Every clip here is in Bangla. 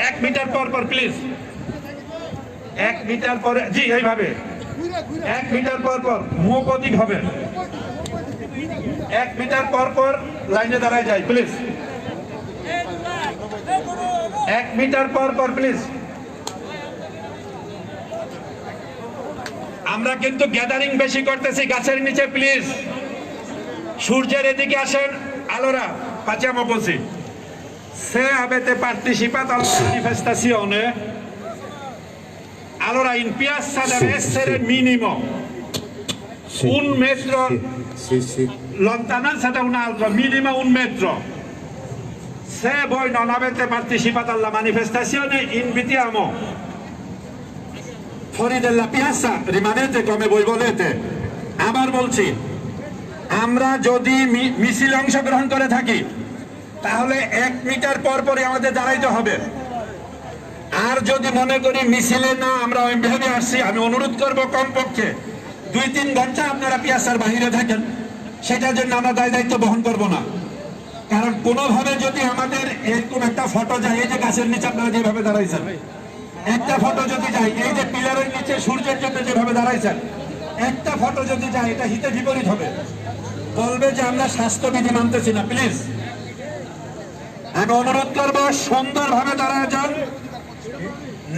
1 মিটার পর পর প্লিজ, 1 মিটার পরে, জি এইভাবে 1 মিটার পর পর মুখ অধিক হবে, 1 মিটার পর পর লাইনে দাঁড়ায় যায় প্লিজ, 1 মিটার পর পর প্লিজ। আমরা কিন্তু গ্যাদারিং বেশি করতেছি গাছের নিচে, প্লিজ সূর্যের এদিকে আসেন। Allora facciamo così, se avete partecipato alla manifestazione, allora in piazza deve essere minimo 1 metro lontananza da un altro, minimo 1 metro. Se voi non avete partecipato alla manifestazione, invitiamo fuori della piazza, rimanete come voi volete. আবার বলছি, আমরা যদি মিছিলে অংশগ্রহণ করে থাকি তাহলে 1 মিটার পর পরই আমাদের দাঁড়াইতে হবে। আর যদি মনে করি মিছিলে না আমরা ওইভাবে আসছি, আমি অনুরোধ করব কমপক্ষে 2-3 ঘন্টা আপনারা পিয়াসার বাহিরে থাকেন, সেটার জন্য আমরা দায়িত্ব বহন করব না। কারণ কোনোভাবে যদি আমাদের এরকম একটা ফটো যায়, এই যে গাছের নিচে আপনারা যেভাবে দাঁড়াইছেন, একটা ফটো যদি যায়, এই যে পিলারের নিচে সূর্যের জন্য যেভাবে দাঁড়াইছেন, একটা ফটো যদি যায়, এটা হিতে বিপরীত হবে, বলবে যে আমরা স্বাস্থ্যবিধি মানতেছি না। প্লিজ আমি অনুরোধ করবো সুন্দরভাবে দাঁড়ায় যান,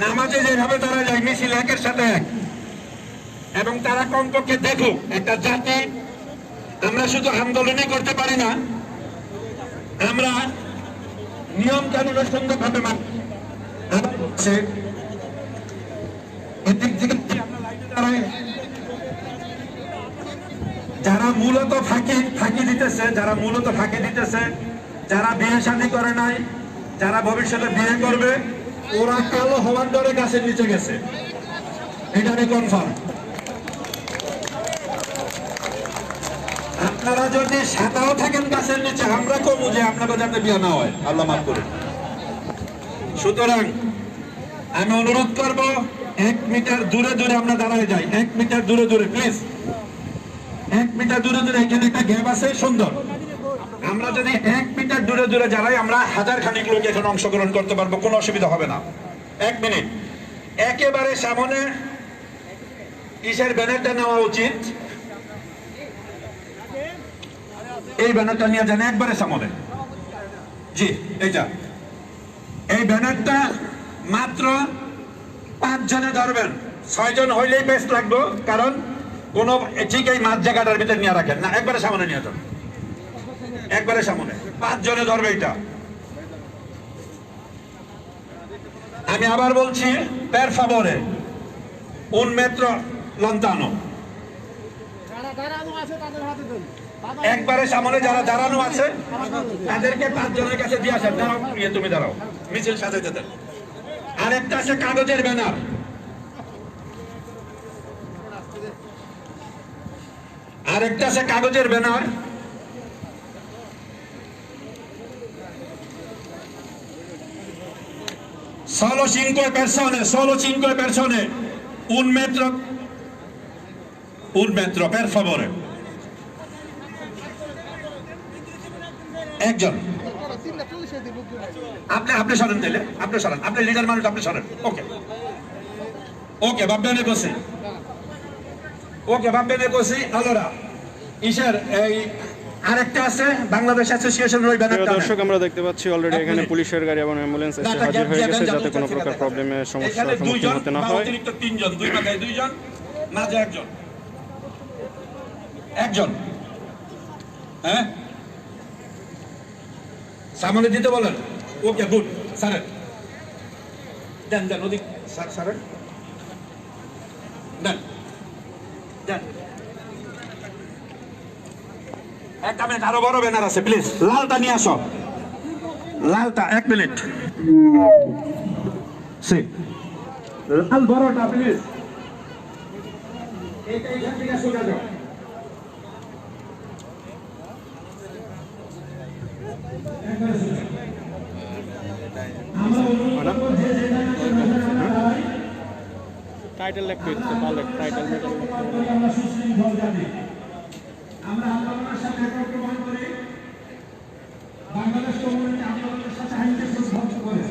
নামাজে যেভাবে দাঁড়ায় যায় মিছিল একের সাথে এক, এবং তারা কমপক্ষে দেখুক একটা জাতি আমরা শুধু আন্দোলনই করতে পারি না, আমরা নিয়ম কানুনের সুন্দরভাবে মানছি। এদিক থেকে আমরা লাইনে দাঁড়াই, যারা মূলত ফাঁকি দিতেছে, যারা বিয়ে শাদী করে নাই, যারা ভবিষ্যতে বিয়ে করবে, ওরা কালো হওয়ার ডরে গাছের নিচে গেছে, এটা আমি কনফার্ম। আপনারা যদি সাদাও থাকেন গাছের নিচে, আমরা কমু যে আপনারা যাতে বিয়ে না হয়, আল্লাহ মাফ করুন। সুতরাং আমি অনুরোধ করব 1 মিটার দূরে দূরে আমরা দাঁড়ায় যাই, 1 মিটার দূরে দূরে প্লিজ, 1 মিটার দূরে দূরে। এখানে একটা গ্যাপ আছে সুন্দর, আমরা যদি 1 মিটার দূরে দূরে যাই, আমরা 1000 খানিক লোক এখানে অংশগ্রহণ করতে পারবো, কোনো অসুবিধা হবে না। 1 মিনিট, একেবারে সামনে কিসের ব্যানারটা নেওয়া উচিত, এই ব্যানারটা নিয়ে যান একবারে সামনে, জি এইটা, এই ব্যানারটা মাত্র 5 জনে ধরবেন, 6 জন হইলেই বেস্ট লাগবে, কারণ কোন ঠিক এই মাঝ জায়গাটার ভিতরে নিয়ে রাখেন না, একবারে সামনে নিয়ে যান, একবারে সামনে 5 জনে ধরবে এটা। আমি আবার বলছি, per favore 1 metro lontano, একবারে সামনে যারা দাঁড়ানো আছে তাদেরকে 5 জনের কাছে দিয়ে আসেন। দাঁড়াও, তুমি দাঁড়াও, মিছিল সাজাতে দেন। আরেকটা আছে কাগজের ব্যানার, আরেকটা আছে কাগজের banner, solo 5 persone, 1 metro per favore, একজন। আপনি সরেন, দিলে আপনি সরেন, আপনি লিডার মানুষ, আপনি সরেন। ওকে ওকে va bene così, ওকে va bene così। allora ইশার এই আরেকটা আছে বাংলাদেশ অ্যাসোসিয়েশনের ওই ব্যানারটা। দর্শক আমরা দেখতে পাচ্ছি অলরেডি এখানে পুলিশের গাড়ি এবং অ্যাম্বুলেন্স এসে হাজির হয়ে গেছে, যাতে কোনো প্রকার প্রবলেমের সমস্যার সম্মুখীন হতে না হয়। অতিরিক্ত 3 জন, 2 মাথায় 2 জন, মাঝে একজন, হ্যাঁ সামনে দিতে বলেন। ওকে গুড, স্যার দেন ওদিক, স্যার দেন। একটা মিনিট, আরো বড় ব্যানার আছে, প্লিজ লালটা নিয়ে আসো, লালটা 1 মিনিট, লাল বড়টা প্লিজ, এইখান থেকে সোজা যাও। টাইটেল লিখতে হচ্ছে, ভালো টাইটেল মিটাল আমরা আন্দোলনের সাথে একত্রবান করি, বাংলাদেশ কমিউনিটি আন্দোলনের সাথে আইনকে ধ্বংস করে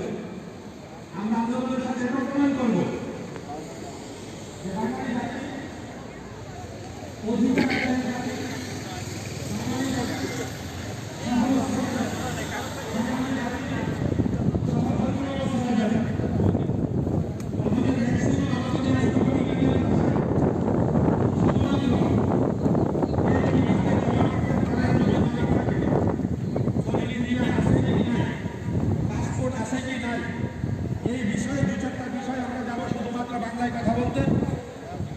আমাদের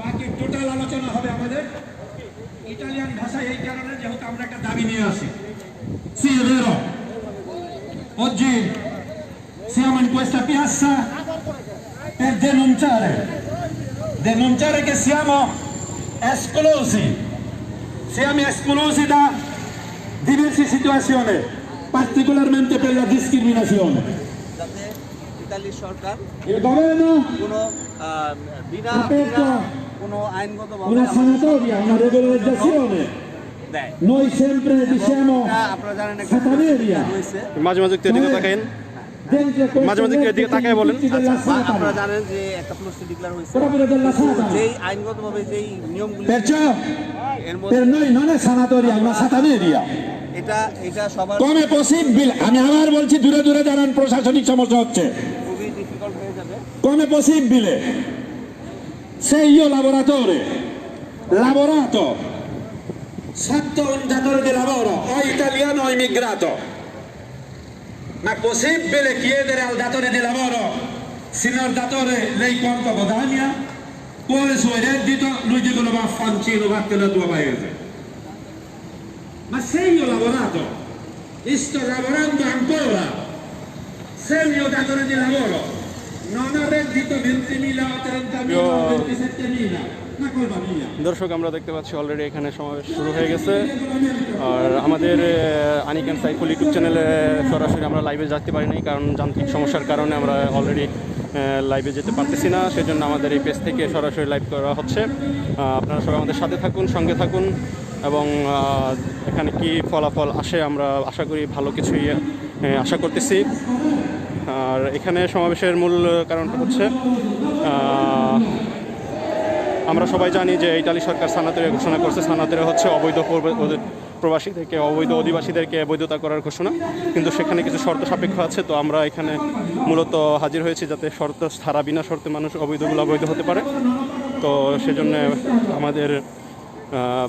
বাকি টোটাল আলোচনা হবে আমাদের ইটালিয়ান ভাষায়, এই কারণে যেহেতু আমরা একটা দাবি নিয়ে আসি। Sì, è vero. Oggi siamo in questa piazza per denunciare che siamo esclusi da diverse situazioni, particolarmente per la discriminazione. যাতে ইতালির সরকার Il governo কোনো বিনা aperto কোনো আইনগতভাবে una sanatoria, una regolarizzazione. দেয়। Noi sempre diciamo আপনারা জানেন একটা Sataneria. হয়েছে। মাঝে মাঝে একটু এদিকে তাকাইন, Dentro questo মাঝে মাঝে এদিকে তাকায় বলেন। della আপনারা Satana. জানেন যে একটা প্রশ্ন ডিক্লার হয়েছে Proprio della Satana. যেই আইনগতভাবে যেই নিয়মগুলি Perciò এর মধ্যে per noi non è sanatoria, è una sataneria. এটা সবার Come possibile? আমি আবার বলছি, দূরে দূরে দাঁড়ান, প্রশাসনিক সমস্যা হচ্ছে। খুবই ডিফিকাল্ট হয়ে যাবে। Come possibile? Se io lavoratore, lavorato, sotto un datore di lavoro, o italiano o immigrato, ma è possibile chiedere al datore di lavoro, signor datore, lei quanto guadagna? Qual è il suo reddito? Lui dicono vaffancino, vattene al tuo paese. Ma se io ho lavorato e sto lavorando ancora, se il mio datore di lavoro non ha reddito 20.000, 30.000, 27.000, ma colpa mia. দর্শক, আমরা দেখতে পাচ্ছি অলরেডি এখানে সমাবেশ শুরু হয়ে গেছে। আর আমাদের আনিক অ্যান্ড সাইফুল ইউটিউব চ্যানেলে সরাসরি আমরা লাইভে যেতে পারি নাই, কারণ যান্ত্রিক সমস্যার কারণে আমরা অলরেডি লাইভে যেতে পারতেছি না। সেজন্য আমাদের এই পেজ থেকে সরাসরি লাইভ করা হচ্ছে। আপনারা সবাই আমাদের সাথে থাকুন, সঙ্গে থাকুন, এবং এখানে কি ফলাফল আসে আমরা আশা করি ভালো কিছুই আশা করতেছি। আর এখানে সমাবেশের মূল কারণটা হচ্ছে আমরা সবাই জানি যে ইতালি সরকার সানাতেরিয়া ঘোষণা করছে। সানাতেরিয়া হচ্ছে অবৈধ প্রবাসীদেরকে, অবৈধ অধিবাসীদেরকে বৈধতা করার ঘোষণা, কিন্তু সেখানে কিছু শর্ত সাপেক্ষ আছে। তো আমরা এখানে মূলত হাজির হয়েছি যাতে শর্ত ছাড়া, বিনা শর্তে মানুষ অবৈধগুলো অবৈধ হতে পারে। তো সেজন্য আমাদের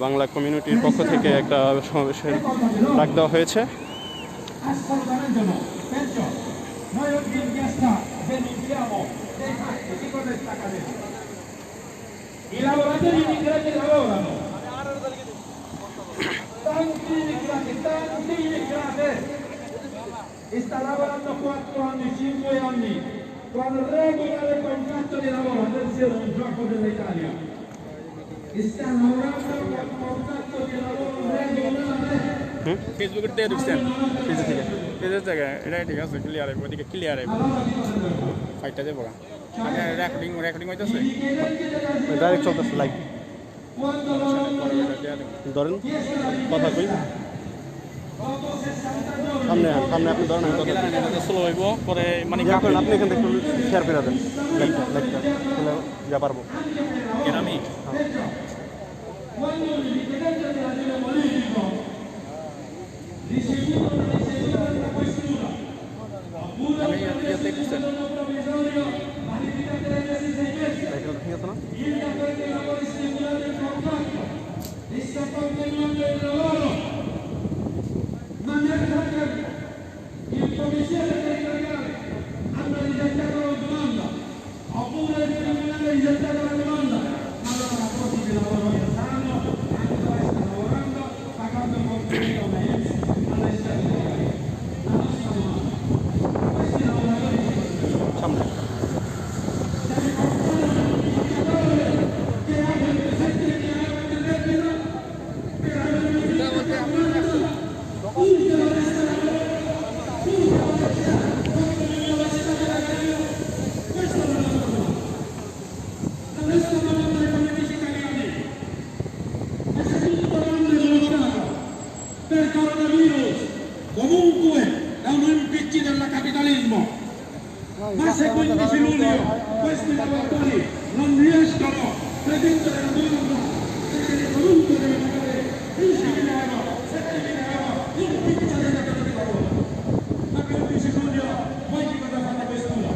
বাংলা কমিউনিটির পক্ষ থেকে একটা সমাবেশের ডাক দেওয়া হয়েছে। Assolutamente no. Perciò noi oggi in piazza denunziamo dei fatti. Che cosa sta accadendo? I lavoratori immigrati lavorano. Tanti immigrati. E sta lavorando 4 anni, 5 anni, con regolare contratto di lavoro. Attenzione, un gioco dell'Italia. E sta lavorando con contratto di lavoro regolare. ফেসবুকের থেকে ঢুকছেন পেজের জায়গায় এটাই ঠিক আছে, ক্লিয়ার হবে ওদিকে, ক্লিয়ার হবে ফাইটটা যাবো মানে রেকর্ডিং হইতেছে ডাইরেক্ট চলতেছে লাইভ। ধরেন কথা কই, সামনে সামনে আপনি ধরেন, আমি কথা স্লো হইব পরে মানে ইয়া করেন, আপনি এখান থেকে একটু শেয়ার করে দেন লাইভটা, তাহলে যা পারবো। আমি দেখছেন ঠিক আছে না? Il commissario territoriale hanno rigettato la domanda, oppure il criminale ha rigettato la domanda, allora la posti di lavoro che stanno, anche dove stanno lavorando, pagando contributo all'esterno. La nostra domanda, questi lavoratori সামনে per coronavirus comunque è un impicci del capitalismo, ma se 15 luglio questi lavoratori non riescono a prendere la domanda perché comunque deve pagare 15.000 euro, 7.000 euro in pizza del datore di lavoro, ma per 15 luglio voi che cosa fate questura?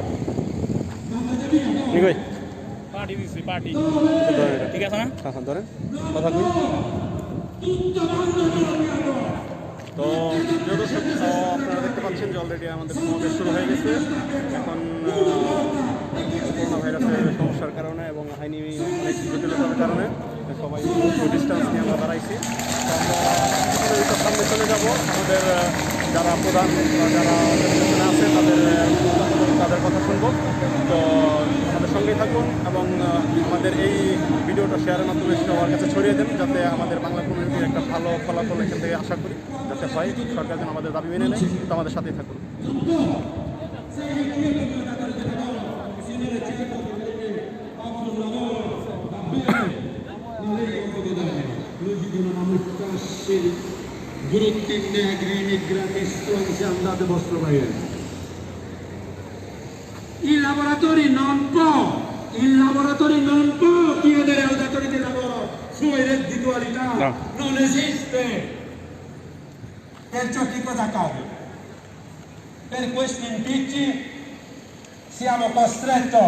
Mandate via, no? নিকই পার্টি দিচ্ছি পার্টি ধরেন, ঠিক আছে না হ্যাঁ ধরেন কথা কই। Tutto bando allora! তো প্রিয় দর্শক, আপনারা দেখতে পাচ্ছেন যে অলরেডি আমাদের সমাবেশ শুরু হয়ে গেছে। এখন করোনা ভাইরাসের সমস্যার কারণে এবং আইনি অনেক জটিলতার কারণে সবাই ডিস্টেন্স নিয়ে আমরা দাঁড়াইছি। তো আমরা কিছুটা সামনে চলে যাব, আমাদের যারা প্রধান বা যারা ডেলিগেশনে আছে তাদের কথা শুনবো। তো আমাদের সঙ্গেই থাকুন এবং আমাদের এই ভিডিওটা শেয়ারের মাধ্যমে সবার কাছে ছড়িয়ে দেন, যাতে আমাদের বাংলা কমিউনিটির একটা ভালো ফলাফল এখান থেকে আশা করি যাতে হয়। সরকার যেন আমাদের দাবি মেনে নেয়, তো আমাদের সাথেই থাকুন। Brutti negri immigrati stronzi andate vostro paese. Il lavoratore non può chiedere al datore di lavoro sue redditualità, No. non esiste. Perciò che cosa accade? Per questi impicci siamo costretti a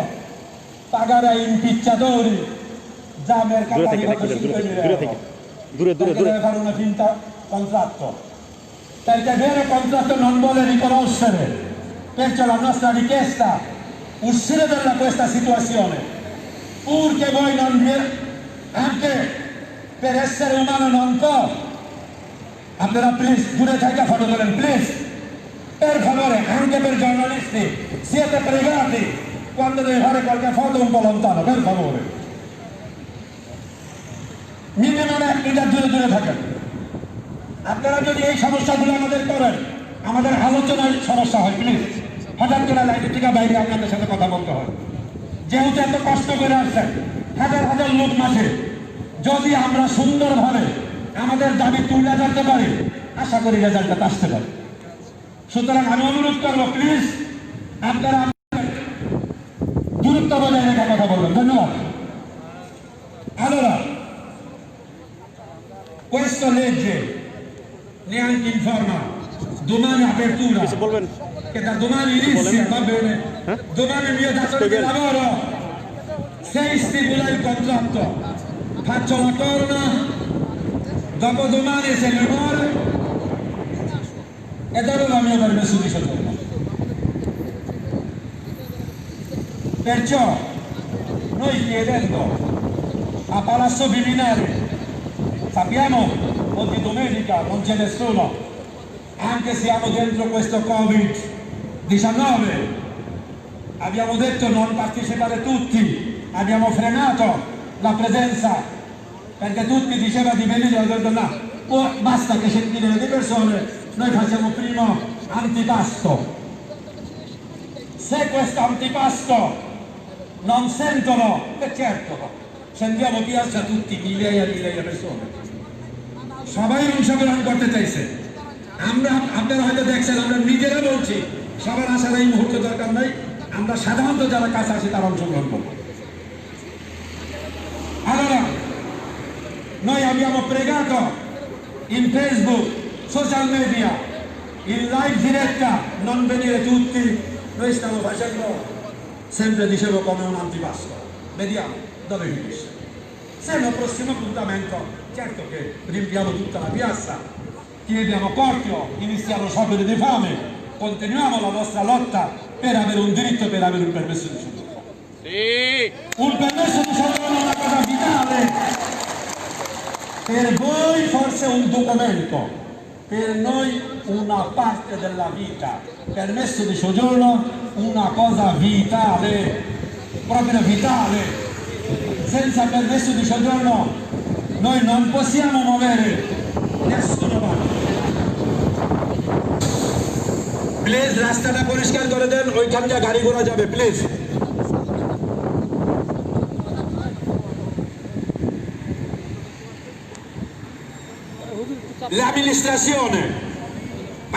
pagare ai impicciatori già mercatati Dure con 5.000 euro. Dure, Perché deve fare una finta contratto. Perché il vero contratto non vuole riconoscere. Perciò la nostra richiesta, uscire da questa situazione, pur che voi non vi... anche per essere umano non può. Allora please, durate a fare please. Per favore, anche per giornalisti, siete pregati quando deve fare qualche foto un po' lontano, per favore. Minimum 1 metre দূরে থাকেন। আপনারা যদি এই সমস্যাগুলো আমাদের করেন, আমাদের আলোচনায় সমস্যা হয়, প্লিজ। হঠাৎ করে লাইনের থেকে বাইরে আপনাদের সাথে কথা বলতে হয়, যেহেতু এত কষ্ট করে আসছেন, হাজার হাজার লোক মাঝে যদি আমরা সুন্দরভাবে আমাদের দাবি তুলে ধরতে পারি, আশা করি রেজাল্টটা আসতে পারে। সুতরাং আমি অনুরোধ করবো, প্লিজ আপনারা দূরত্ব বজায় রেখে কথা বলবেন। ধন্যবাদ। Allora, questa legge neanche informa domani apertura, che da domani inizia, va bene? Domani il mio datore di lavoro, se stipula il contratto, faccio la corona, dopodomani se ne muore e darò la mia permesso di soggiorno. Perciò noi chiedendo a Palazzo Viminale, sappiamo oggi domenica non c'è nessuno, anche siamo dentro questo Covid-19, abbiamo detto non partecipare tutti, abbiamo frenato la presenza perché tutti dicevano di venire, ho detto no, basta che centinaia di persone, noi facciamo prima antipasto. Se questo antipasto non sentono, e certo, sentiamo piazza tutti migliaia persone, সবাই অংশগ্রহণ করতে চাইছে। আপনারা হয়তো দেখছেন, আমরা নিজেরা বলছি সবার আসার এই মুহূর্তে দরকার নাই, আমরা সাধারণত যারা কাছে আসি তারা অংশগ্রহণ করবো। Allora, noi abbiamo pregato in Facebook, social media, in live diretta, non venire tutti, noi stiamo facendo, sempre dicevo, come un antipasto. Vediamo dove finisce. Se nel prossimo appuntamento, certo che riempiamo tutta la piazza, chiediamo corteo, iniziamo scioperi di fame, continuiamo la nostra lotta per avere un diritto, per avere un permesso di soggiorno. Sì. Un permesso di soggiorno è una cosa vitale. Per voi forse un documento, per noi una parte della vita. Permesso di soggiorno una cosa vitale, proprio vitale. Senza permesso di soggiorno noi non possiamo muovere nessuno va. Please রাস্তাটা পরিষ্কার করে দেন, ওইখানটা গাড়ি ঘোড়া যাবে, please. L'amministrazione,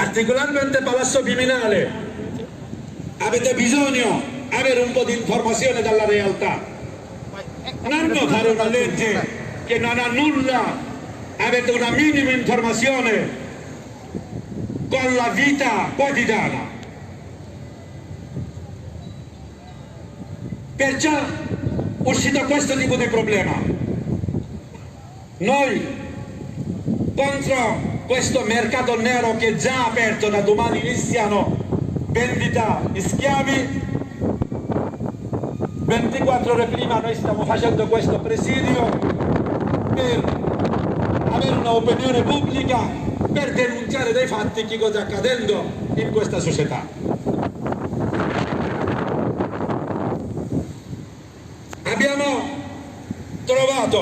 particolarmente Palazzo Viminale, avete bisogno di avere un po' di informazione dalla realtà. Non fare una legge che non ha nulla, avete una minima informazione con la vita quotidiana. Perciò uscito questo tipo di problema. Noi contro questo mercato nero che è già aperto, da domani iniziano vendita di schiavi, 4 ore prima noi stiamo facendo questo presidio per avere un'opinione pubblica, per denunciare dei fatti che cosa sta accadendo in questa società. Abbiamo trovato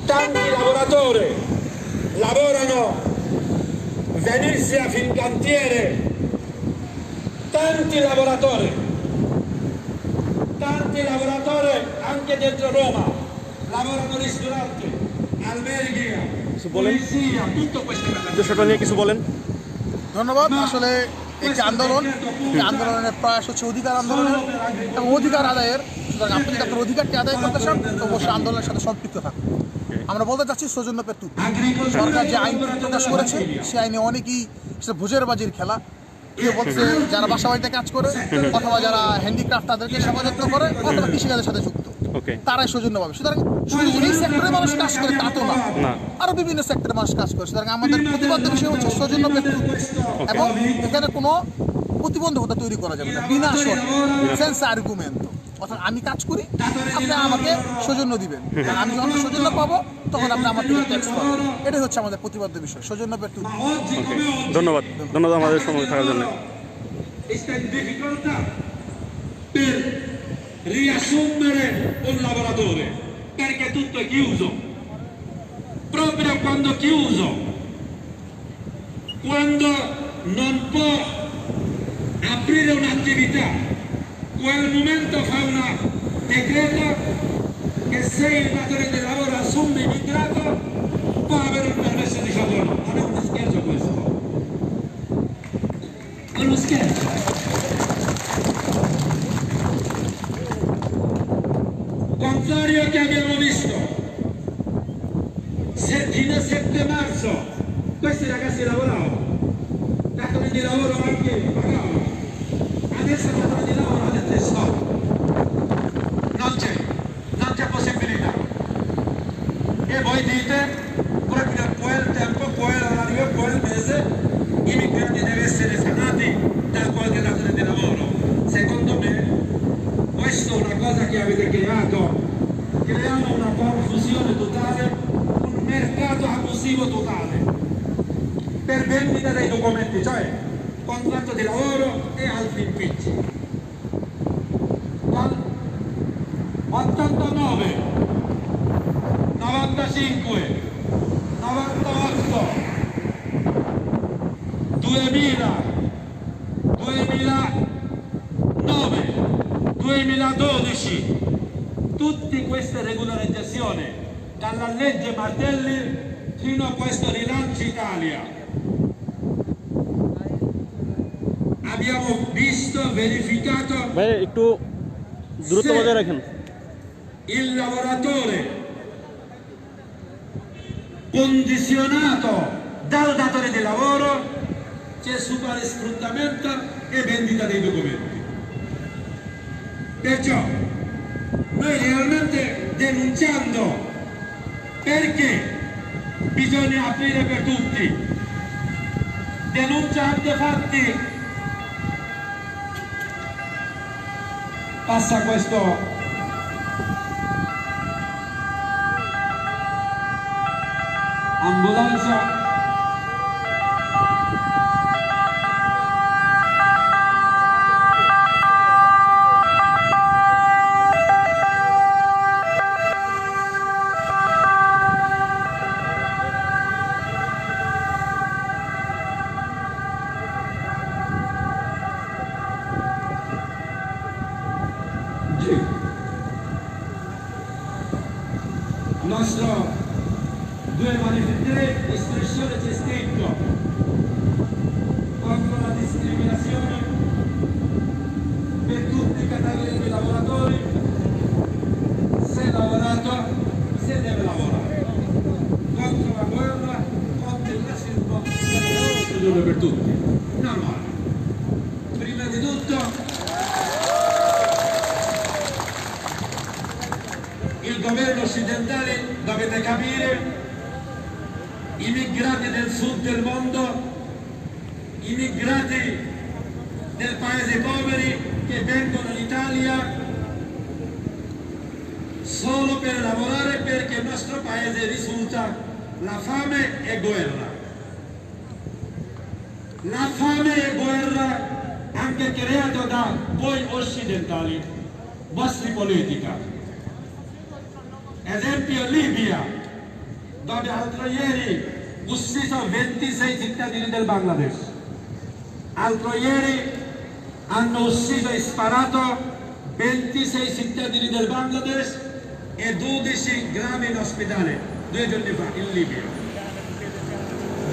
tanti lavoratori, lavorano venirsi a Fincantiere, tanti lavoratori anche dentro Roma, lavorano ristoranti, alberghi, pulizia, tutto questo per la বিষয়টা নিয়ে কিছু বলেন। ধন্যবাদ। আসলে একটি আন্দোলন, এই আন্দোলনের প্রয়াস হচ্ছে অধিকার আন্দোলনের এবং অধিকার আদায়ের। সুতরাং আপনি যদি আপনার অধিকারটি আদায় করতে চান তো অবশ্যই আন্দোলনের সাথে সম্পৃক্ত থাকুন। আমরা বলতে চাচ্ছি সৌজন্য পেট্টু সরকার যে আইন প্রকাশ করেছে সেই আইনে অনেকেই সেটা ভোজের বাজির খেলা। কেউ বলছে যারা বাসা বাড়িতে কাজ করে অথবা যারা হ্যান্ডিক্রাফট তাদেরকে সেবা যত্ন করে অথবা কৃষিকাজের সাথে যুক্ত, ওকে, তারাই সৌজন্য পাবে। সুতরাং শুধু এই সেক্টরে মানুষ কাজ করে তা তো না, আরো বিভিন্ন সেক্টরে মানুষ কাজ করে। সুতরাং আমাদের প্রতিবাদ্য বিষয় হচ্ছে সৌজন্য পেট্টু এবং এখানে কোনো প্রতিবন্ধকতা তৈরি করা যাবে না বিনা শর্তে, সেন্স আর্গুমেন্ট। অর্থাৎ আমি কাজ করি, আপনি আমাকে সৌজন্য দিবেন, আর আমি যখন সৌজন্য পাবো তখন আপনি আমার থেকে ট্যাক্স পাবেন। এটাই হচ্ছে আমাদের প্রতিবাদ্য বিষয়, সৌজন্য পেট্টু। ধন্যবাদ আমাদের সঙ্গে থাকার জন্য। sta in difficoltà per riassumere un lavoratore perché tutto è chiuso. Proprio quando chiuso, quando non può aprire un'attività, quel momento fa un decreto che se il datore di lavoro assume immigrato può avere un permesso di soggiorno. Non è uno scherzo questo, è uno scherzo. Contrario che abbiamo visto fino a 7 marzo questi ragazzi lavoravano, datori di lavoro anche pagavano, adesso il datore di lavoro ha detto stop, non c'è possibilità, e voi dite proprio quel tempo, quell'orario, quel mese i migranti devono essere sanati da qualche datore di lavoro. Secondo me questa è una cosa che avete creato, creiamo una confusione totale, un mercato abusivo totale per vendita dei documenti, cioè contratto di lavoro e altri impicci. 89, 95, 98, 2000, 2009, 2012, tutte queste regolarizzazioni, dalla legge Martelli fino a questo rilancio Italia. Abbiamo visto, verificato ভাই একটু দূরত্ব বজায় রাখেন। il lavoratore condizionato dal datore di lavoro, c'è super sfruttamento e vendita dei documenti. Perciò noi realmente denunciando, perché bisogna aprire per tutti, denunciando fatti, passa questo ambulanza. Nostro 2 istruzione c'è scritto contro la discriminazione per tutte le categorie di lavoratori, se lavorato se deve lavorare, contro la guerra, contro il razzismo, per tutti, normale. Prima di tutto il governo occidentale, dovete capire, i migrati del sud del mondo, i migrati dei paesi poveri che vengono in Italia solo per lavorare perché il nostro paese risulta la fame e guerra. La fame e guerra anche creato da voi occidentali, vostri politica. Esempio Libia, dove l'altro ieri ucciso 26 cittadini del Bangladesh. Altro ieri hanno ucciso e sparato 26 cittadini del Bangladesh e 12 gravi in ospedale 2 giorni fa in Libia.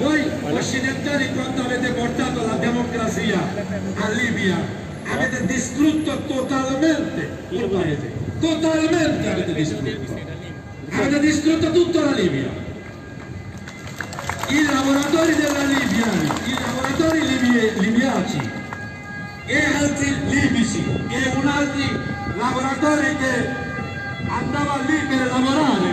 Voi occidentali, quando avete portato la democrazia a Libia, avete distrutto totalmente il paese. Totalmente avete distrutto. Avete distrutto tutta la Libia. I lavoratori della Libia, i lavoratori libiaci e altri libici e un altri lavoratori che andavano lì per lavorare,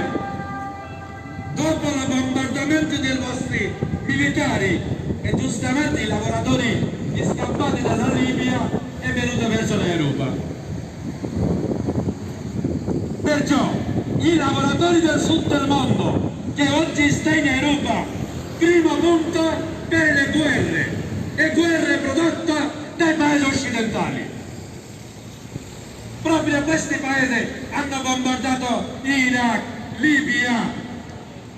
dopo il bombardamento dei vostri militari e giustamente i lavoratori scappati dalla Libia è venuto verso l'Europa. Perciò i lavoratori del sud del mondo che oggi sta in Europa, primo punto per le guerre prodotte dai paesi occidentali. Proprio questi paesi hanno bombardato Iraq, Libia,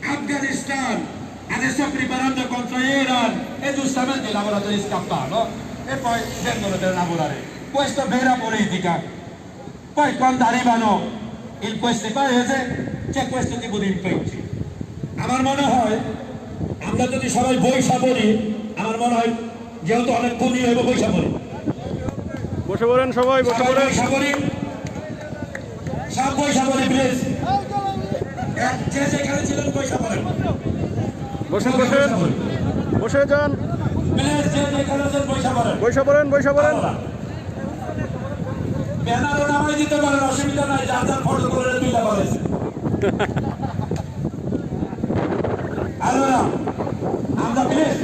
Afghanistan, adesso preparando contro Iran e giustamente i lavoratori scappano e poi vengono per lavorare. Questa è vera politica. Poi quando arrivano in questi paesi c'è questo tipo di impegni. আমার মনে হয় আমরা যদি সবাই বৈশা পড়ি, আমার মনে হয় যেহেতু অনেক পুঁজি হইব বৈশা পড়ি, বসে পড়েন সবাই, বসে পড়েন। বৈশা পড়ি, সব বৈশা পড়ি প্লিজ। যে যেখানে ছিলেন বৈশা পড়েন, বসেন বসেন, বসে যান, প্লিজ যে যেখানে আছেন বৈশা পড়েন। বসে পড়েন, বসে পড়েন। ব্যানারও নামাই দিতে পারেন, অসুবিধা নাই, যার যার ফটো করে তুলে পারেন। Allora, আমরা প্লিজ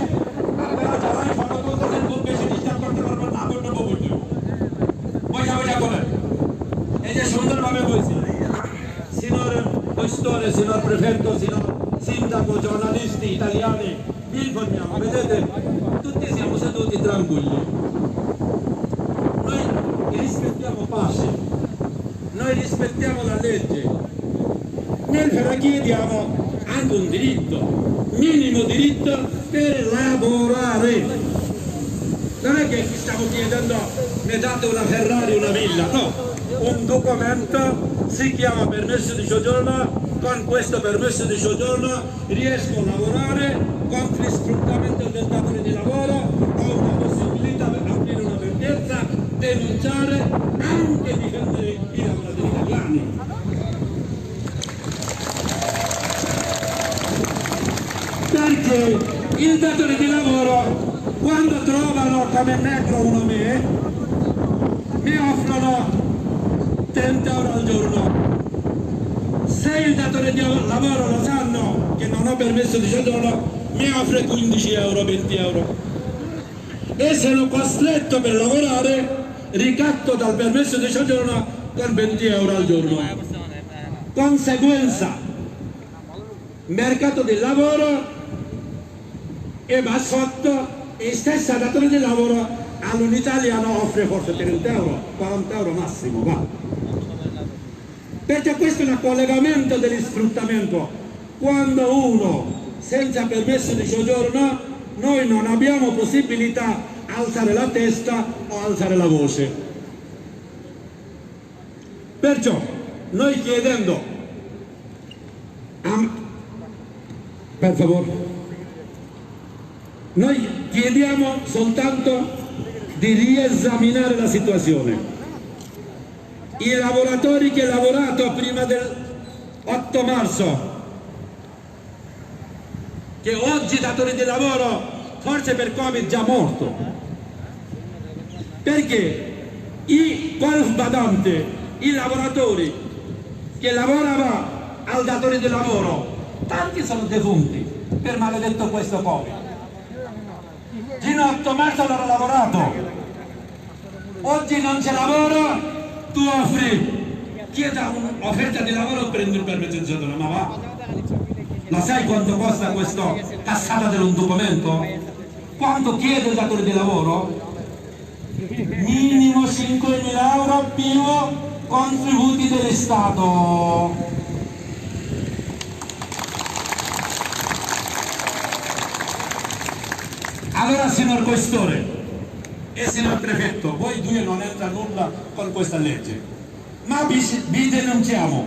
আপনারা যারাই ফটো তুলতেছেন খুব বেশি ডিস্টার্ব করতে পারবেন না, বক্তব্য করতে বৈশা বৈশা করেন। এই যে সুন্দরভাবে বলছি, signor questore, signor prefetto, signor sindaco, giornalisti italiani, vi informiamo, vedete, tutti siamo seduti tranquilli. Noi rispettiamo pace, noi rispettiamo la legge. Nel chiediamo anche un diritto, minimo diritto per lavorare. Non è che stiamo chiedendo mi date una Ferrari, una villa, no. Un documento si chiama permesso di soggiorno, con questo permesso di soggiorno riesco a lavorare contro il sfruttamento del datore di lavoro, ho una possibilità per aprire una vertenza, denunciare, anche difendere i lavoratori italiani. Perché il datore di lavoro, quando trovano come negro uno mi offrono 30 euro al giorno. Se il datore di lavoro lo sanno che non ho permesso di soggiorno, mi offre 15 euro, 20 euro. E sono costretto per lavorare, ricatto dal permesso di soggiorno con 20 euro al giorno. Conseguenza, mercato del lavoro e va sotto e stessa datore di lavoro all'italiano offre forse 30 euro, 40 euro massimo, va. Perché questo è un collegamento degli sfruttamento. Quando uno senza permesso di soggiorno noi non abbiamo possibilità di alzare la testa o alzare la voce. Perciò noi chiedendo per favore, noi chiediamo soltanto di riesaminare la situazione. I lavoratori che hanno lavorato prima del 8 marzo, che oggi datori di lavoro forse per Covid già morto, perché i badante, i lavoratori che lavoravano al datore di lavoro, tanti sono defunti per maledetto questo Covid. Fino a 8 marzo hanno lavorato, oggi non c'è lavoro, tu offri chieda un'offerta di lavoro e prende il permesso di soggiorno, ma va? Ma sai quanto costa questa cassata di un documento? Quanto chiede il datore di lavoro? Minimo 5.000 euro più contributi dello Stato. Allora, signor Questore e signor Prefetto, voi due non entra nulla con questa legge, ma vi denunciamo.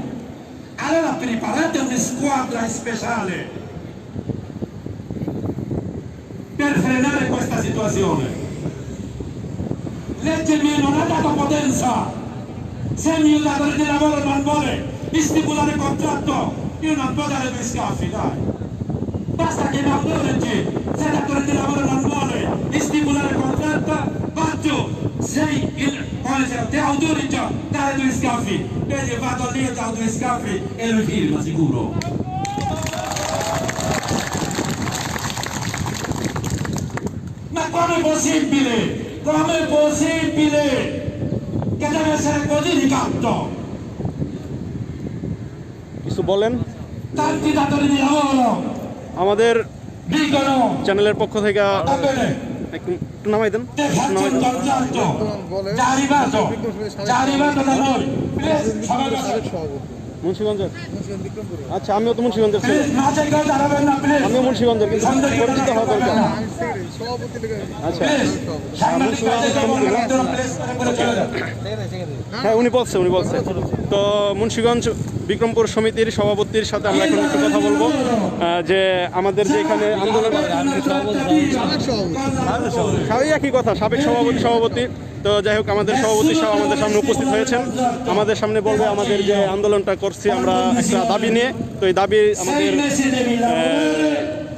Allora preparate una squadra speciale per frenare questa situazione. Legge mia non ha dato potenza. Se il mio datore di lavoro non vuole stipulare contratto, io non può dare due schiaffi, dai. Basta che mi autorizzi. Se il datore di lavoro non vuole stipulare contratto, faccio. Ti autorizzo a dare due schiaffi. Vedi, vado lì e do due schiaffi e lui firma, sicuro. Ma com'è possibile? Com'è possibile che deve essere così di catto? কিছু বলেন Tanti datori di lavoro আমাদের dicono চ্যানেলের পক্ষ থেকে va bene, একটু নামাই দেন ti faccio un contratto, già arrivato da noi. সবাই বসো। মুন্সিগঞ্জের আচ্ছা আমিও তো মুন্সিগঞ্জের ছেলে প্লিজ মাঝে কেউ দাঁড়াবেন না, প্লিজ। আমিও মুন্সিগঞ্জের কিন্তু পরিচিত হওয়া দরকার আচ্ছা প্লিজ, সাংবাদিক কাজে যাবো না, একদম প্লিজ করে চলে যান। হ্যাঁ উনি বলছে তো মুন্সিগঞ্জ বিক্রমপুর সমিতির সভাপতির সাথে আমরা এখন একটু কথা বলবো যে আমাদের যে এখানে আন্দোলন সবই একই কথা সাবেক সভাপতি তো যাই হোক আমাদের সভাপতি সাহেব আমাদের সামনে উপস্থিত হয়েছেন আমাদের সামনে বলবে আমাদের যে আন্দোলনটা করছি আমরা একটা দাবি নিয়ে তো এই দাবি আমাদের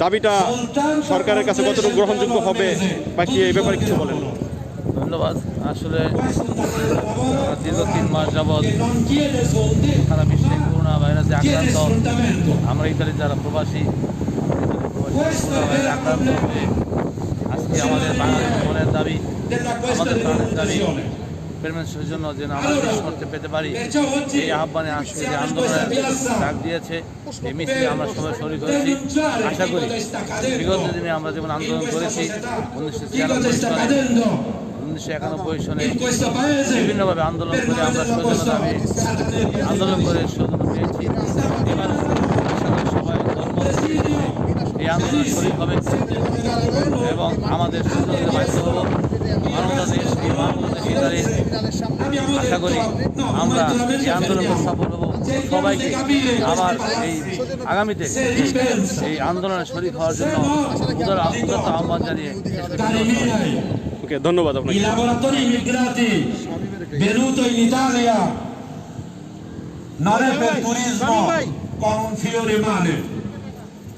দাবিটা সরকারের কাছে কতটুকু গ্রহণযোগ্য হবে বা কি এই ব্যাপারে কিছু বলেন ধন্যবাদ। আসলে দীর্ঘ 3 মাস যাবৎ সারা বিশ্বে করোনা ভাইরাসে আক্রান্ত আমরা ইতালি যারা প্রবাসী করোনা ভাইরাসে আক্রান্ত হয়ে আজকে আমাদের বাংলাদেশ মনের দাবি আমাদের প্রাণের দাবি পেমেন্টের জন্য যেন আমরা শেষ করতে পেতে পারি এই আহ্বানে আজকে যে আন্দোলনের ডাক দিয়েছে এই মিছিলে আমরা সবাই শরীর হয়েছি আশা করি বিগত দিনে আমরা যেমন আন্দোলন করেছি 1996 সালে 1991 সনে বিভিন্নভাবে আন্দোলন করে আমরা স্বজন দাবি আন্দোলন করে স্বজন পেয়েছি এবার আশা করি সবাই এই আন্দোলন শরীর হবে এবং আমাদের স্বজনদের বাধ্য হব মানবতা দেশ এই মানবতা দেশে দাঁড়িয়ে আশা করি আমরা এই আন্দোলনে সফল হব সবাইকে আবার এই আগামীতে এই আন্দোলনে শরীর হওয়ার জন্য উদারতা আহ্বান জানিয়ে ওকে ধন্যবাদ আপনাকে I lavoratori immigrati venuti in Italia non è per turismo con un fiore in mano.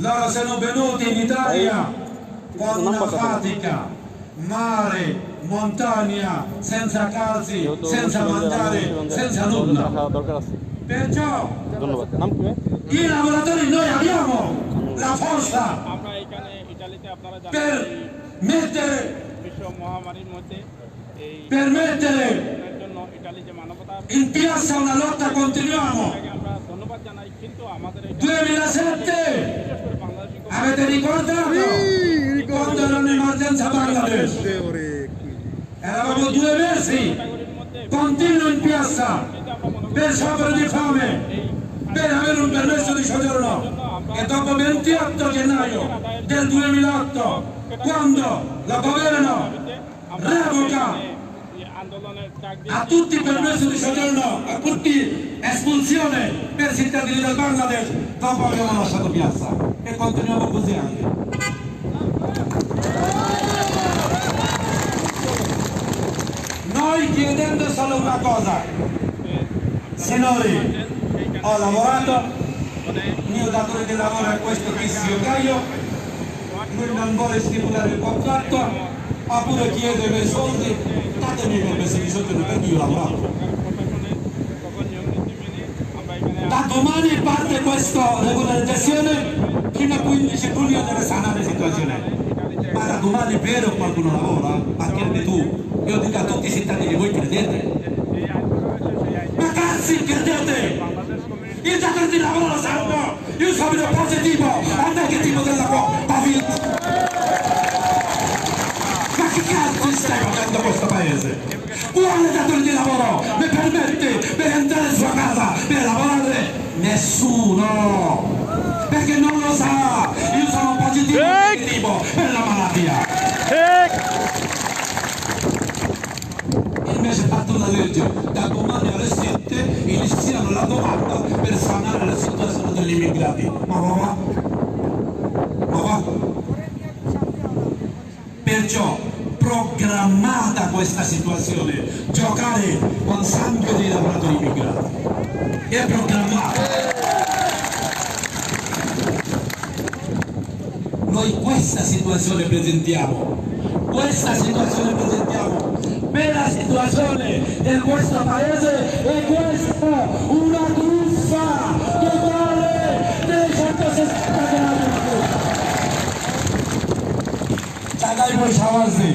Loro sono venuti in Italia con una fatica, mare, montagna, senza calzi, senza mangiare, senza nulla. দরকার আছে Perciò ধন্যবাদ নাম কি i lavoratori noi abbiamo la forza আমরা এখানে ইতালিতে আপনারা per জানেন mettere, বিশ্ব মহামারীর মধ্যে এই per mettere এর জন্য ইতালি যে মানবতা in piazza una lotta, continuiamo. আমরা ধন্যবাদ জানাই কিন্তু আমাদের এই 2007 বিশেষ করে Bangladeshi avete ricordato quando era un'emergenza Bangladesh? Eravamo 2 mesi continuo in piazza per sciopero di fame per avere un permesso di soggiorno e dopo 28 gennaio del 2008 quando il governo revoca আন্দোলনের ডাক a tutti il permesso di soggiorno, a tutti espulsione per cittadini del Bangladesh, dopo abbiamo lasciato piazza e continuiamo così anche. Noi chiedendo solo una cosa, signori, ho lavorato, il mio datore di lavoro è questo Tizio Caio, lui non vuole stipulare il contratto, oppure chiede i miei soldi, datemi i permessi di soggiorno perché io ho lavorato. প্রশাসনের সকল নিয়ম নীতি মেনে আমরা এখানে Da domani parte questa regolarizzazione fino a 15 giugno deve sanare la situazione. Ma da domani è vero qualcuno lavora? Ma chiedi tu, io dico a tutti i cittadini, voi credete? এই আন্দোলনের শেষে Ma cazzi credete Il datore di lavoro lo salvo, io sono positivo o negativo della Covid. Ma che cazzo stai facendo questo paese? Quale datore di lavoro mi permette per entrare in sua casa per lavorare? Nessuno! Perché non lo sa! Io sono positivo o negativo per la malattia! Invece fatto una legge, da domani alle 7 iniziano la domanda per sanare la situazione degli immigrati. Ma va? Ma va? Perciò programmata questa situazione, giocare con sangue dei lavoratori immigrati. È programmata. Noi questa situazione presentiamo. Questa situazione presentiamo. Per la situazione del vostro paese è questa una truffa totale dei 160 gradi. Dai voi sciavarsi!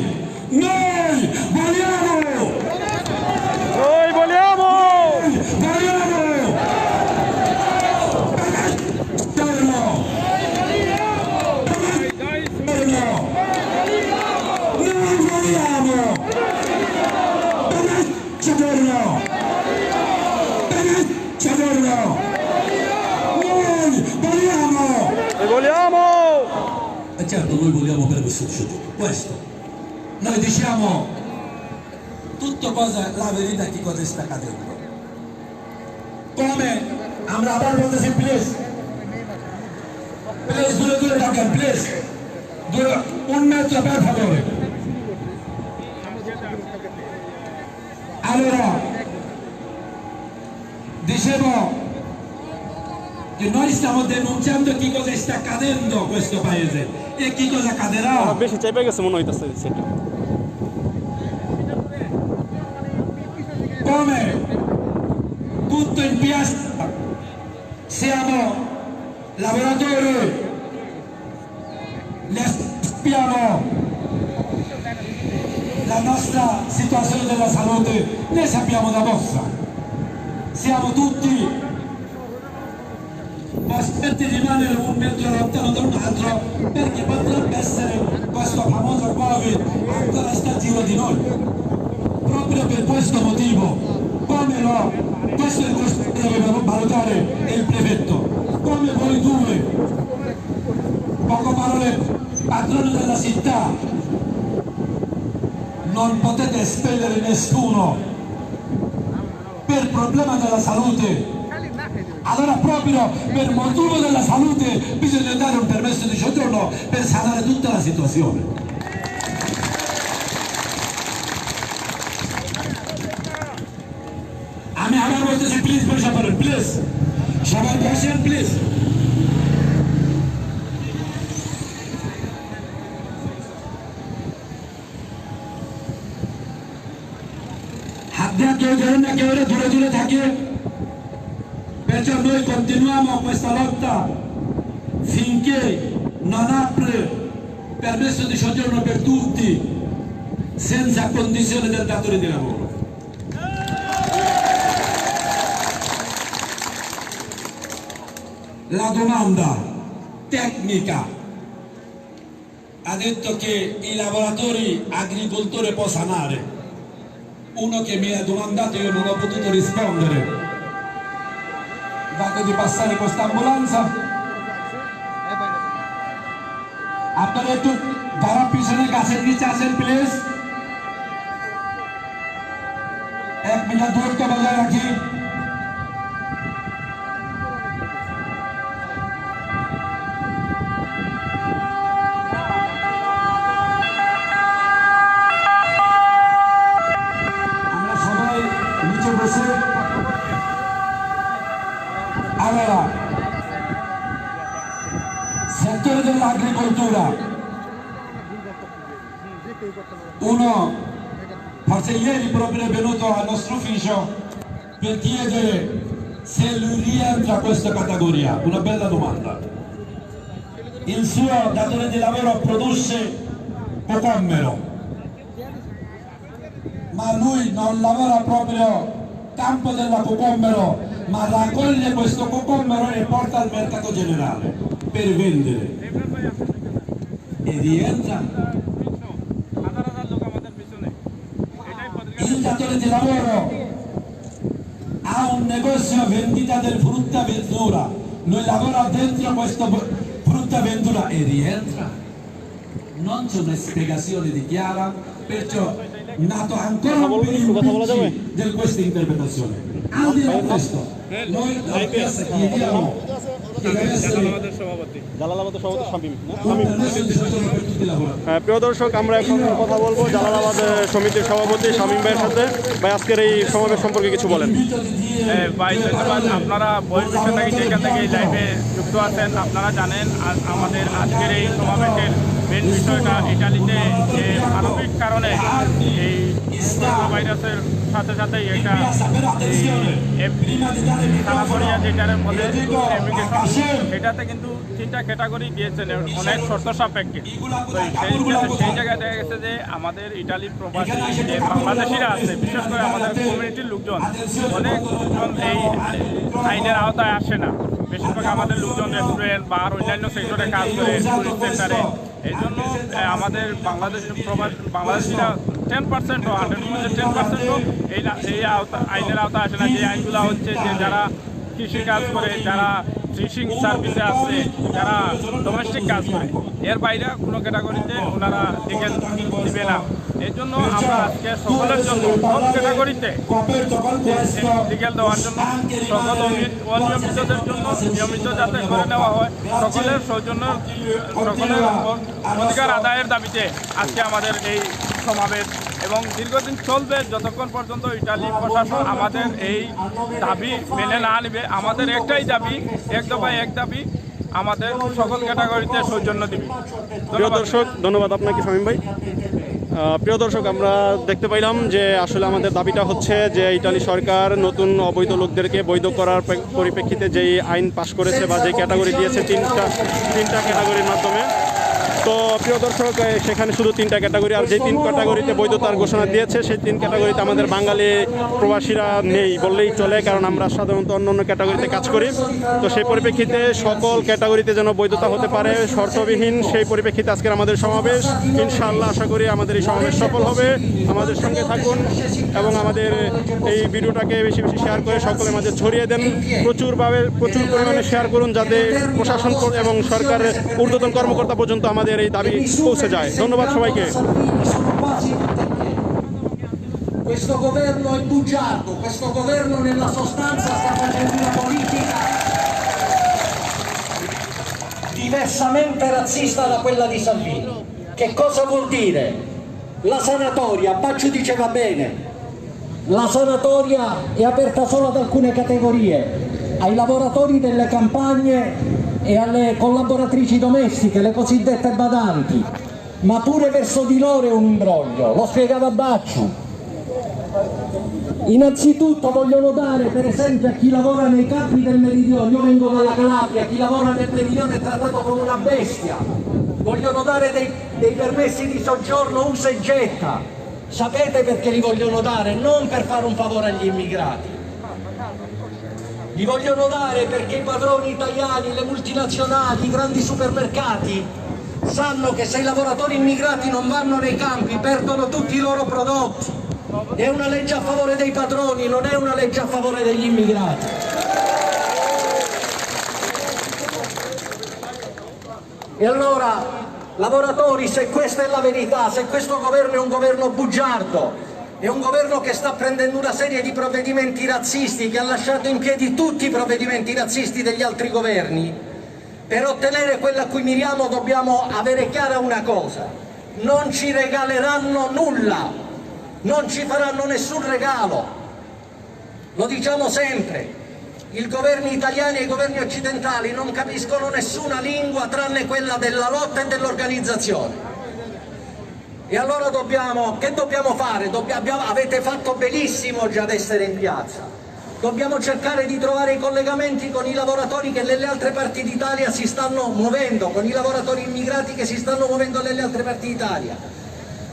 Noi vogliamo! Noi vogliamo! Vogliamo! Torno! Torno! Noi vogliamo! Giorno! Giorno! Noi vogliamo! Noi vogliamo! E certo noi vogliamo per questo questo. Noi diciamo tutto cosa, la verità che cosa sta accadendo. Come আমরা আবার বলতেছি প্লিজ প্লিজ দূরে থাকেন প্লিজ দূরে উন্নত per favore. Allora, dicevo che noi stiamo denunciando che cosa sta accadendo a questo paese e che cosa accadrà. বেশি চাইপে গেছে মনে হইতেছে সেটা Come tutto in piazza siamo lavoratori, ne sappiamo la nostra situazione della salute, ne sappiamo da vostra. Siamo tutti costretti a rimanere un metro lontano da un altro perché potrebbe essere questo famoso Covid ancora sta a giro di noi. Proprio per questo motivo, come no, questo è il che deve valutare il prefetto, come voi due, poco parole, padroni della città, non potete espellere nessuno per problema della salute. Allora proprio per motivo della salute bisogna dare un permesso di soggiorno per sanare tutta la situazione. আমি আবার বলতেছি প্লিজ বসে পড়েন প্লিজ সবাই বসেন প্লিজ হাত দিয়ে কেউ ধরেন না কেউ দূরে থাকে perciò noi continuiamo questa lotta finché non apre permesso di soggiorno per tutti senza condizione del datore di lavoro. La domanda tecnica ha detto che i lavoratori agricoltori può sanare. Uno che mi ha domandato io non ho potuto rispondere. Vado di passare questa ambulanza. আপনারা একটু যারা পিছনে গাছের নিচে আছেন প্লিজ 1 মিনিট দূরত্ব বজায় রাখি আমরা সবাই নিচে বসে Allora, settore dell'agricoltura, uno, forse ieri proprio è venuto al nostro ufficio per chiedere se lui rientra a questa categoria, una bella domanda. Il suo datore di lavoro produce cocomero, ma lui non lavora proprio campo della Cocombero, ma raccoglie questo cocombero e porta al mercato generale per vendere. E rientra il datore di lavoro, ha un negozio vendita del frutta verdura, lui lavora dentro questo frutta verdura e rientra. Non c'è una spiegazione di chiara, perciò nato ancora un impicci di questa interpretazione. Al di là di questo, noi la chiesa chiediamo che deve essere জালালাবাদের সভাপতি Shamim permesso di soggiorno per tutti i lavoratori. প্রিয় দর্শক, আমরা এখন কথা বলবো জালালাবাদ সমিতির সভাপতি শামীম ভাইয়ের সাথে। ভাই, আজকের এই সমাবেশ সম্পর্কে কিছু বলেন। ভাই ধন্যবাদ, আপনারা বহির্বিশ্ব থেকে যেখান থেকে এই লাইভে যুক্ত আছেন আপনারা জানেন আমাদের আজকের এই সমাবেশের মেন বিষয়টা ইটালিতে যে মানবিক কারণে এই করোনা ভাইরাসের সাথে সাথেই একটা সারাপরিয়া যেটার মধ্যে এমিগ্রেশন, সেটাতে কিন্তু 3টা ক্যাটাগরি দিয়েছেন অনেক শর্ত সাপেক্ষে। সেই জায়গায় দেখা গেছে যে আমাদের ইটালির প্রবাসী যে বাংলাদেশিরা আছে, বিশেষ করে আমাদের কমিউনিটির লোকজন, অনেক লোকজন এই আইনের আওতায় আসে না। বেশিরভাগ আমাদের লোকজন রেস্টুরেন্ট বা আর অন্যান্য সেক্টরে কাজ করে, টুরিস্ট সেন্টারে। এই জন্য আমাদের বাংলাদেশিরা 10% ও 100 মধ্যে 10% এই আইনের আওতায় আসে না। যে আইনগুলো হচ্ছে যে যারা কৃষি কাজ করে, যারা ফিশিং সার্ভিসে আছে, যারা ডোমেস্টিক কাজ করে, এর বাইরে কোনো ক্যাটাগরিতে ওনারা লিগেল দিবে না। এই জন্য আমরা আজকে সকলের জন্য সব ক্যাটাগরিতে লিগেল দেওয়ার জন্য সকল অনিয়মিতদের জন্য নিয়মিত যাতে করে নেওয়া হয়, সকলের সৌজন্য, সকলের অধিকার আদায়ের দাবিতে আজকে আমাদের এই সমাবেশ, এবং দীর্ঘদিন চলবে যতক্ষণ পর্যন্ত ইটালি প্রশাসন আমাদের এই দাবি মেনে না নেবে। আমাদের একটাই দাবি, এক দফায় এক দাবি, আমাদের সকল ক্যাটাগরিতে সৌজন্য দিবে। প্রিয় দর্শক, ধন্যবাদ আপনাকে শামীম ভাই। প্রিয় দর্শক, আমরা দেখতে পাইলাম যে আসলে আমাদের দাবিটা হচ্ছে যে ইটালি সরকার নতুন অবৈধ লোকদেরকে বৈধ করার পরিপ্রেক্ষিতে যেই আইন পাশ করেছে বা যে ক্যাটাগরি দিয়েছে তিনটা ক্যাটাগরির মাধ্যমে। তো প্রিয় দর্শক, সেখানে শুধু 3টা ক্যাটাগরি, আর যে 3 ক্যাটাগরিতে বৈধতার ঘোষণা দিয়েছে সেই 3 ক্যাটাগরিতে আমাদের বাঙালি প্রবাসীরা নেই বললেই চলে, কারণ আমরা সাধারণত অন্য ক্যাটাগরিতে কাজ করি। তো সেই পরিপ্রেক্ষিতে সকল ক্যাটাগরিতে যেন বৈধতা হতে পারে শর্তবিহীন, সেই পরিপ্রেক্ষিতে আজকের আমাদের সমাবেশ। ইনশাআল্লাহ আশা করি আমাদের এই সমাবেশ সফল হবে। আমাদের সঙ্গে থাকুন এবং আমাদের এই ভিডিওটাকে বেশি বেশি শেয়ার করে সকলের মাঝে ছড়িয়ে দেন। প্রচুর পরিমাণে শেয়ার করুন, যাতে প্রশাসন এবং সরকারের ঊর্ধ্বতন কর্মকর্তা পর্যন্ত আমাদের এই দাবি পৌঁছে যায়। ধন্যবাদ সবাইকে। Questo governo è bugiardo, questo governo nella sostanza sta facendo una politica diversamente razzista da quella di Salvini. Che cosa vuol dire? La sanatoria, Baccio diceva bene, la sanatoria è aperta solo ad alcune categorie, ai lavoratori delle campagne e alle collaboratrici domestiche, le cosiddette badanti, ma pure verso di loro è un imbroglio, lo spiegava Baccio. Innanzitutto vogliono dare per esempio a chi lavora nei campi del meridione, io vengo dalla Calabria, chi lavora nel meridione è trattato come una bestia, vogliono dare dei permessi di soggiorno usa e getta. Sapete perché li vogliono dare? Non per fare un favore agli immigrati. Li vogliono dare perché i padroni italiani, le multinazionali, i grandi supermercati sanno che se i lavoratori immigrati non vanno nei campi perdono tutti i loro prodotti. È una legge a favore dei padroni, non è una legge a favore degli immigrati. E allora, lavoratori, se questa è la verità, se questo governo è un governo bugiardo, è un governo che sta prendendo una serie di provvedimenti razzisti, che ha lasciato in piedi tutti i provvedimenti razzisti degli altri governi, per ottenere quello a cui miriamo dobbiamo avere chiara una cosa: non ci regaleranno nulla, non ci faranno nessun regalo. Lo diciamo sempre, i governi italiani e i governi occidentali non capiscono nessuna lingua tranne quella della lotta e dell'organizzazione. E allora che dobbiamo fare? Avete fatto benissimo già ad essere in piazza. Dobbiamo cercare di trovare i collegamenti con i lavoratori che nelle altre parti d'Italia si stanno muovendo, con i lavoratori immigrati che si stanno muovendo nelle altre parti d'Italia.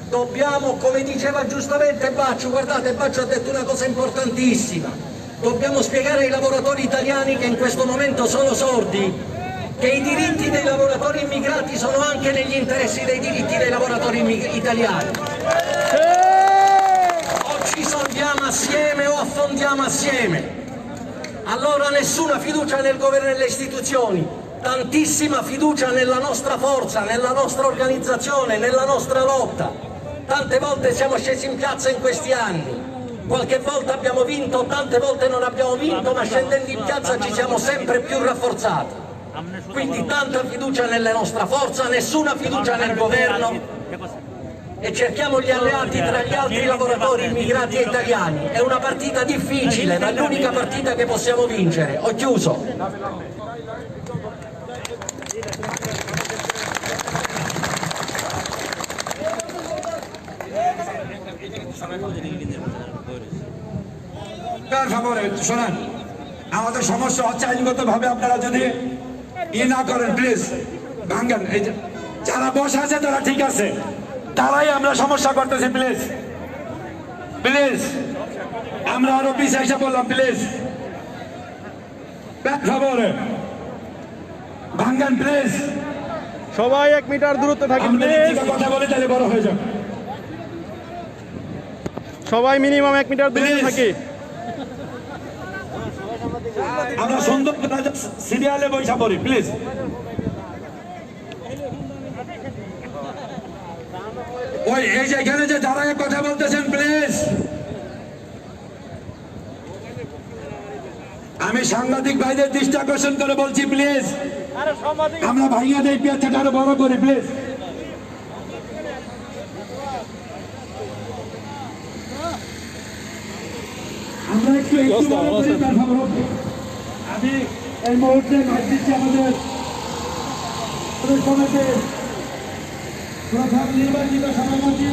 Dobbiamo, come diceva giustamente Baccio, guardate, Baccio ha detto una cosa importantissima, dobbiamo spiegare ai lavoratori italiani che in questo momento sono sordi, che i diritti dei lavoratori immigrati sono anche negli interessi dei diritti dei lavoratori italiani. O ci salviamo assieme o affondiamo assieme. Allora nessuna fiducia nel governo e nelle istituzioni, tantissima fiducia nella nostra forza, nella nostra organizzazione, nella nostra lotta. Tante volte siamo scesi in piazza in questi anni, qualche volta abbiamo vinto, tante volte non abbiamo vinto, ma scendendo in piazza ci siamo sempre più rafforzati. Quindi tanta fiducia nella nostra forza, nessuna fiducia nel governo e cerchiamo gli alleati tra gli altri lavoratori immigrati e italiani. È una partita difficile, ma è l'unica partita che possiamo vincere. Ho chiuso. Per favore শোনেন, আমাদের সমস্যা হচ্ছে আইনগতভাবে আপনারা যদি না করেন প্লিজ ভাঙ্গেন। এই যারা বসে আছে তারা ঠিক আছে, তারাই আমরা সমস্যা করতেছি। প্লিজ প্লিজ আমরা আরো পিছিয়ে এসে বললাম, প্লিজ per favore ভাঙ্গেন প্লিজ। সবাই 1 মিটার দূরত্বে থাকেন আমরা প্লিজ। কথা বলে তাহলে বড় হয়ে যাবে। সবাই মিনিমাম 1 মিটার দূরে Please. থাকি। আমরা সুন্দর সিরিয়ালে বৈশা পড়ি প্লিজ। ওই এই যে এখানে যে যারা কথা বলতেছেন প্লিজ, আমি সাংবাদিক ভাইদের দৃষ্টি আকর্ষণ করে বলছি প্লিজ, আমরা ভাইয়া দেই পেঁচাটা আরো বড় করি প্লিজ। আমরা একটু বড় করি, আমি এই মুহূর্তে মাঠ দিচ্ছি আমাদের সমিতির প্রধান নির্বাচিত সভাপতি।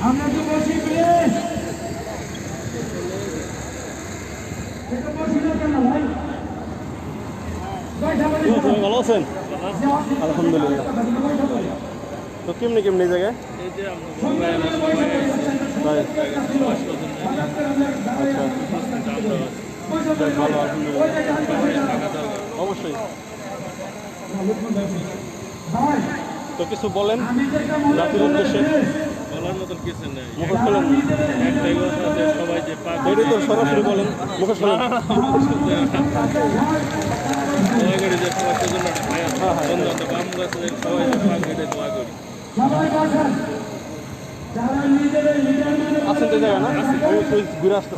আমরা তো বসি প্লিজ, বসি না কেন ভাই? ভালো আছেন? আলহামদুলিল্লাহ। তো কেমনি কেমনি জায়গায়? তাই? আচ্ছা, ভালো, আলহামদুলিল্লাহ। অবশ্যই। তো কিছু বলেন জাতির উদ্দেশ্যে। বলার মতন কিছু নেই, মুখোশ খোলেন। একটাই কথা যে সবাই যে পাক এটাই তো সরাসরি বলেন, মুখোশ খোলেন। দয়া করি যে সবার জন্য বন্ধু বান্ধব আমরা সবাই যে পাক এটাই দোয়া করি। আছেন তো জায়গা না? ওই ঘুরে আসতে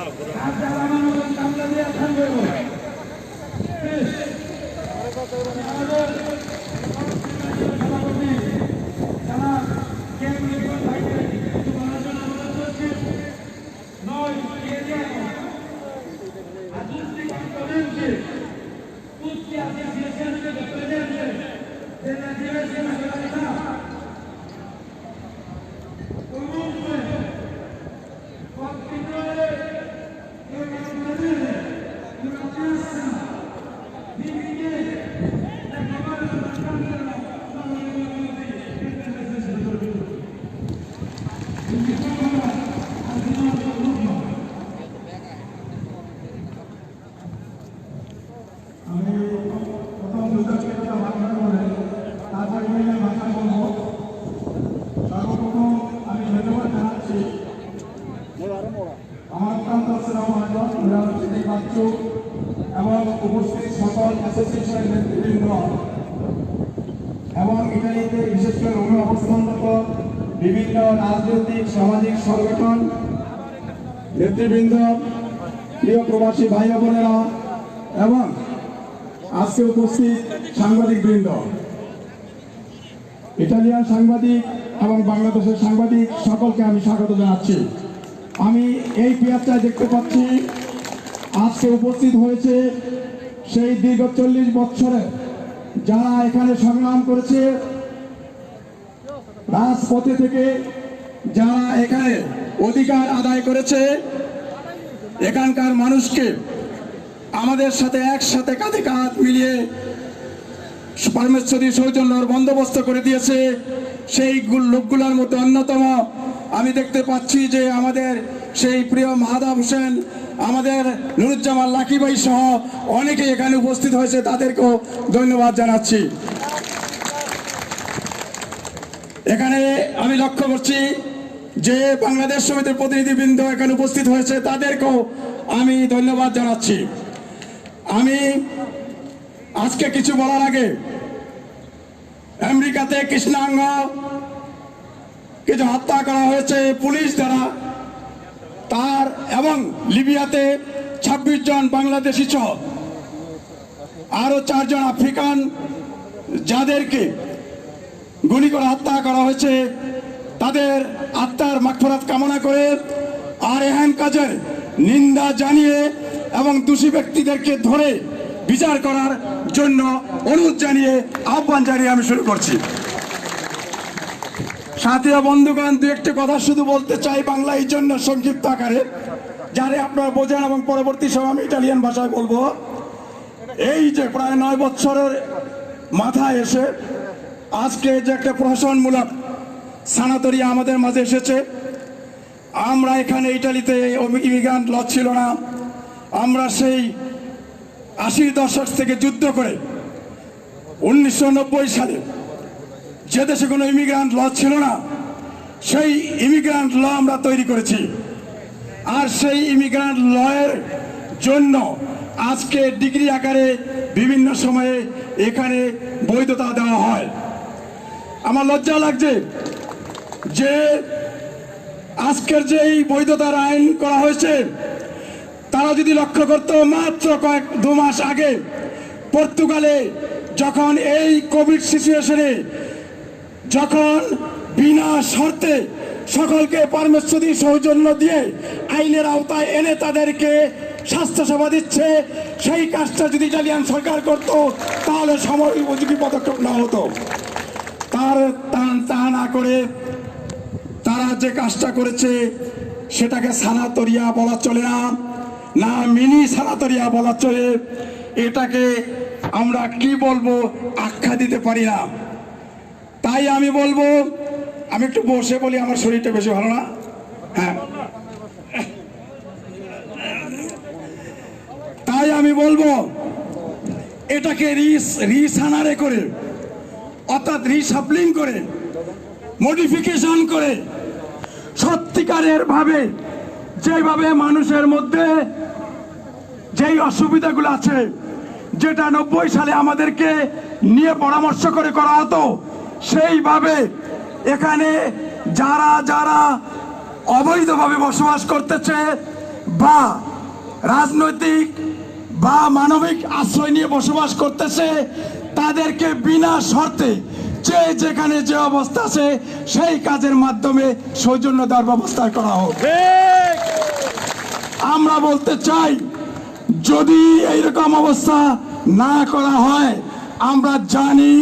এবং উপস্থিত সকল অ্যাসোসিয়েশন নেতৃবৃন্দ এবং ইটালিতে বিশেষ করে অবস্থানরত বিভিন্ন রাজনৈতিক সামাজিক সংগঠন নেতৃবৃন্দ, প্রিয় প্রবাসী ভাই বোনেরা এবং আজকে উপস্থিত সাংবাদিক বৃন্দ, ইটালিয়ান সাংবাদিক এবং বাংলাদেশের সাংবাদিক সকলকে আমি স্বাগত জানাচ্ছি। আমি এই পিয়ারটায় দেখতে পাচ্ছি আজকে উপস্থিত হয়েছে সেই দীর্ঘ 40 বছরে যারা এখানে সংগ্রাম করেছে, রাজপথে থেকে যারা এখানে অধিকার আদায় করেছে, এখানকার মানুষকে আমাদের সাথে একসাথে কাঁধে কাঁধ মিলিয়ে পরমেশ্বরী সৌজন্যর বন্দোবস্ত করে দিয়েছে। সেই লোকগুলোর মধ্যে অন্যতম আমি দেখতে পাচ্ছি যে আমাদের সেই প্রিয় মাহাদাব হোসেন, আমাদের নুরুজ্জামান লাকি ভাই সহ অনেকে এখানে উপস্থিত হয়েছে, তাদেরকেও ধন্যবাদ জানাচ্ছি। এখানে আমি লক্ষ্য করছি যে বাংলাদেশ সমিতির প্রতিনিধিবৃন্দ এখানে উপস্থিত হয়েছে, তাদেরকেও আমি ধন্যবাদ জানাচ্ছি। আমি আজকে কিছু বলার আগে আমেরিকাতে কৃষ্ণাঙ্গ কিছু হত্যা করা হয়েছে পুলিশ দ্বারা, তার এবং লিবিয়াতে 26 জন বাংলাদেশি সহ আরো 4 জন আফ্রিকান যাদেরকে গুলি করে হত্যা করা হয়েছে, তাদের আত্মার মাগফিরাত কামনা করে আর এহেন কাজের নিন্দা জানিয়ে এবং দোষী ব্যক্তিদেরকে ধরে বিচার করার জন্য অনুরোধ জানিয়ে আহ্বান জানিয়ে আমি শুরু করছি। সাথী ও বন্ধুগণ, দু একটি কথা শুধু বলতে চাই বাংলা এই জন্য সংক্ষিপ্ত আকারে, যারে আপনারা বোঝেন, এবং পরবর্তী সময় আমি ইটালিয়ান ভাষায় বলবো। এই যে প্রায় 9 বছরের মাথায় এসে আজকে যে একটা প্রহসনমূলক সানাতরিয়া আমাদের মাঝে এসেছে। আমরা এখানে ইটালিতে ইমিগ্রান্ট ল ছিল না, আমরা সেই 80-র দশক থেকে যুদ্ধ করে 1990 সালে যে দেশে কোনো ইমিগ্রান্ট ল ছিল না, সেই ইমিগ্রান্ট ল আমরা তৈরি করেছি। আর সেই ইমিগ্রান্ট লয়ের জন্য আজকে ডিগ্রি আকারে বিভিন্ন সময়ে এখানে বৈধতা দেওয়া হয়। আমার লজ্জা লাগছে যে আজকের যে এই বৈধতার আইন করা হয়েছে, তারা যদি লক্ষ্য করত মাত্র 2 মাস আগে পর্তুগালে যখন এই কোভিড সিচুয়েশনে যখন বিনা শর্তে সকলকে পরামর্শ দিয়ে সৌজন্য দিয়ে আইনের আওতায় এনে তাদেরকে স্বাস্থ্যসেবা দিচ্ছে, সেই কাজটা যদি ইটালিয়ান সরকার করত তাহলে সময় উপযোগী পদক্ষেপ নেওয়া হতো। তা না করে তারা যে কাজটা করেছে সেটাকে সানাতরিয়া বলা চলে না, না মিনি সানাতরিয়া বলা চলে, এটাকে আমরা কি বলবো আখ্যা দিতে পারি না। তাই আমি বলবো, আমি একটু বসে বলি, আমার শরীরটা বেশি ভালো না। হ্যাঁ, তাই আমি বলবো এটাকে রিসানারে করে, অর্থাৎ রিসাপলিং করে, মডিফিকেশন করে, সত্যিকারের ভাবে যেভাবে মানুষের মধ্যে যেই অসুবিধাগুলো আছে, যেটা 90 সালে আমাদেরকে নিয়ে পরামর্শ করে করা হতো, সেইভাবে এখানে যারা যারা অবৈধভাবে বসবাস করতেছে বা রাজনৈতিক বা মানবিক আশ্রয় নিয়ে বসবাস করতেছে, তাদেরকে বিনা শর্তে যে যেখানে যে অবস্থা আছে সেই কাজের মাধ্যমে সৌজন্য দেওয়ার ব্যবস্থা করা হোক। আমরা বলতে চাই, যদি এইরকম অবস্থা না করা হয়, আমরা জানি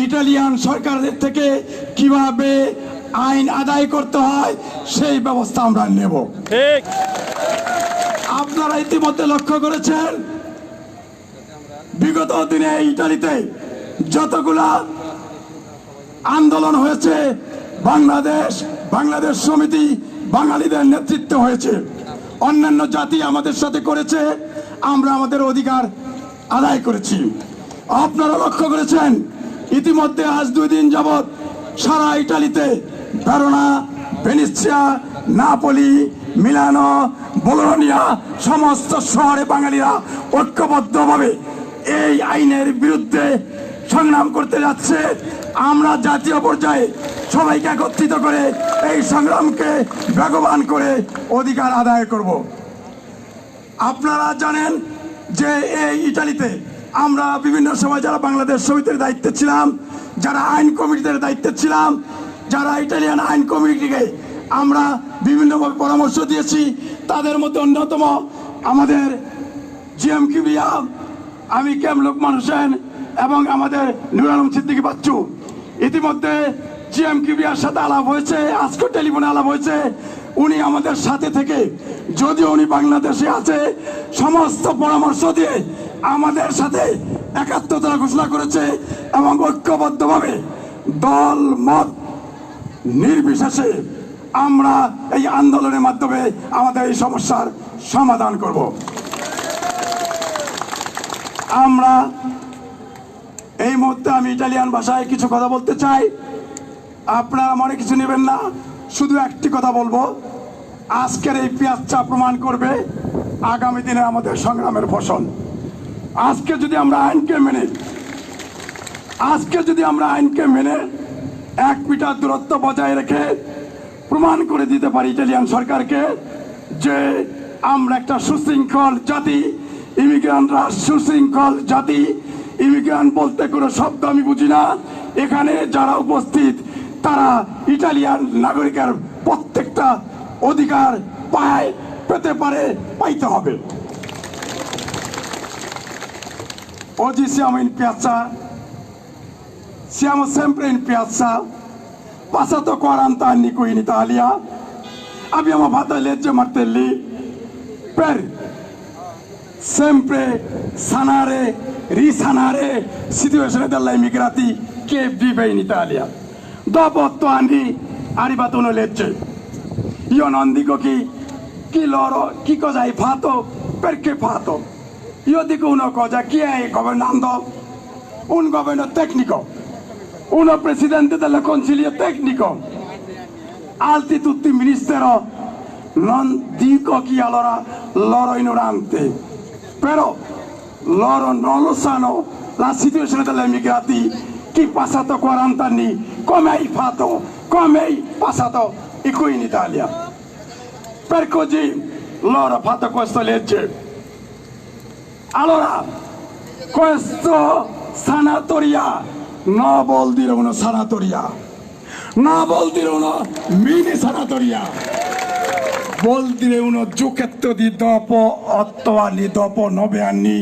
ইটালিয়ান সরকারের থেকে কিভাবে আইন আদায় করতে হয়, সেই ব্যবস্থা আমরা নেব। আপনারা ইতিমধ্যে লক্ষ্য করেছেন বিগত দিনে ইটালিতে যতগুলা আন্দোলন হয়েছে, বাংলাদেশ সমিতি বাঙালিদের নেতৃত্ব হয়েছে, অন্যান্য জাতি আমাদের সাথে করেছে, আমরা আমাদের অধিকার আদায় করেছি। আপনারা লক্ষ্য করেছেন ইতিমধ্যে আজ 2 দিন যাবৎ সারা ইটালিতে ভেরোনা, ভেনিসিয়া, নাপোলি, মিলানো, বোলোনিয়া সমস্ত শহরে বাঙালিরা ঐক্যবদ্ধভাবে এই আইনের বিরুদ্ধে সংগ্রাম করতে যাচ্ছে। আমরা জাতীয় পর্যায়ে সবাইকে একত্রিত করে এই সংগ্রামকে বেগবান করে অধিকার আদায় করব। আপনারা জানেন যে এই ইটালিতে আমরা বিভিন্ন সময় যারা বাংলাদেশ সমিতির দায়িত্বে ছিলাম, যারা আইন কমিটিদের দায়িত্বে ছিলাম, যারা ইটালিয়ান আইন কমিটিকে আমরা বিভিন্নভাবে পরামর্শ দিয়েছি, তাদের মধ্যে অন্যতম আমাদের জিএম কিবিয়া, আমি কেম লোকমান হোসেন এবং আমাদের নুর আলম সিদ্দিকী বাচ্চু। ইতিমধ্যে জিএম কিবিয়ার সাথে আলাপ হয়েছে, আজকে টেলিফোনে আলাপ হয়েছে। উনি আমাদের সাথে থেকে, যদিও উনি বাংলাদেশে আছে, সমস্ত পরামর্শ দিয়ে আমাদের সাথে একাত্মতা ঘোষণা করেছে এবং ঐক্যবদ্ধভাবে দল মত নির্বিশেষে আমরা এই আন্দোলনের মাধ্যমে আমাদের এই সমস্যার সমাধান করব। আমরা এই মুহূর্তে আমি ইটালিয়ান ভাষায় কিছু কথা বলতে চাই, আপনারা মনে কিছু নেবেন না, শুধু একটি কথা বলবো। আজকের এই পিয়াচ্চা প্রমাণ করবে আগামী দিনে আমাদের সংগ্রামের ফসল। আজকে যদি আমরা আইনকে মেনে 1 মিটার দূরত্ব বজায় রেখে প্রমাণ করে দিতে পারি ইটালিয়ান সরকারকে যে আমরা একটা সুশৃঙ্খল জাতি, ইমিগ্রান্টরা সুশৃঙ্খল জাতি। ইমিগ্রান্ট বলতে কোনো শব্দ আমি বুঝি না। এখানে যারা উপস্থিত তারা ইটালিয়ান নাগরিকের প্রত্যেকটা অধিকার পেতে পারে, পাইতে হবে। Oggi siamo in piazza, siamo sempre in piazza, passato 40 anni qui in Italia, abbiamo fatto legge martelli per sempre sanare, risanare situazione degli immigrati che vive in Italia. Dopo 8 anni è arrivata una legge. Io non dico chi cosa hai fatto, perché fatto. Io dico una cosa, chi è governando? Un governo tecnico, uno presidente del consiglio tecnico, altri tutti ministero. Non dico chi allora loro ignoranti, però loro non lo sanno la situazione degli immigrati. Chi è passato 40 anni, come hai fatto, come hai passato qui in Italia. Per così loro hanno fatto questa legge. Allora, questo sanatoria non vuol dire una sanatoria, non vuol dire una mini sanatoria, vuol dire uno giochetto di dopo 8 anni, dopo 9 anni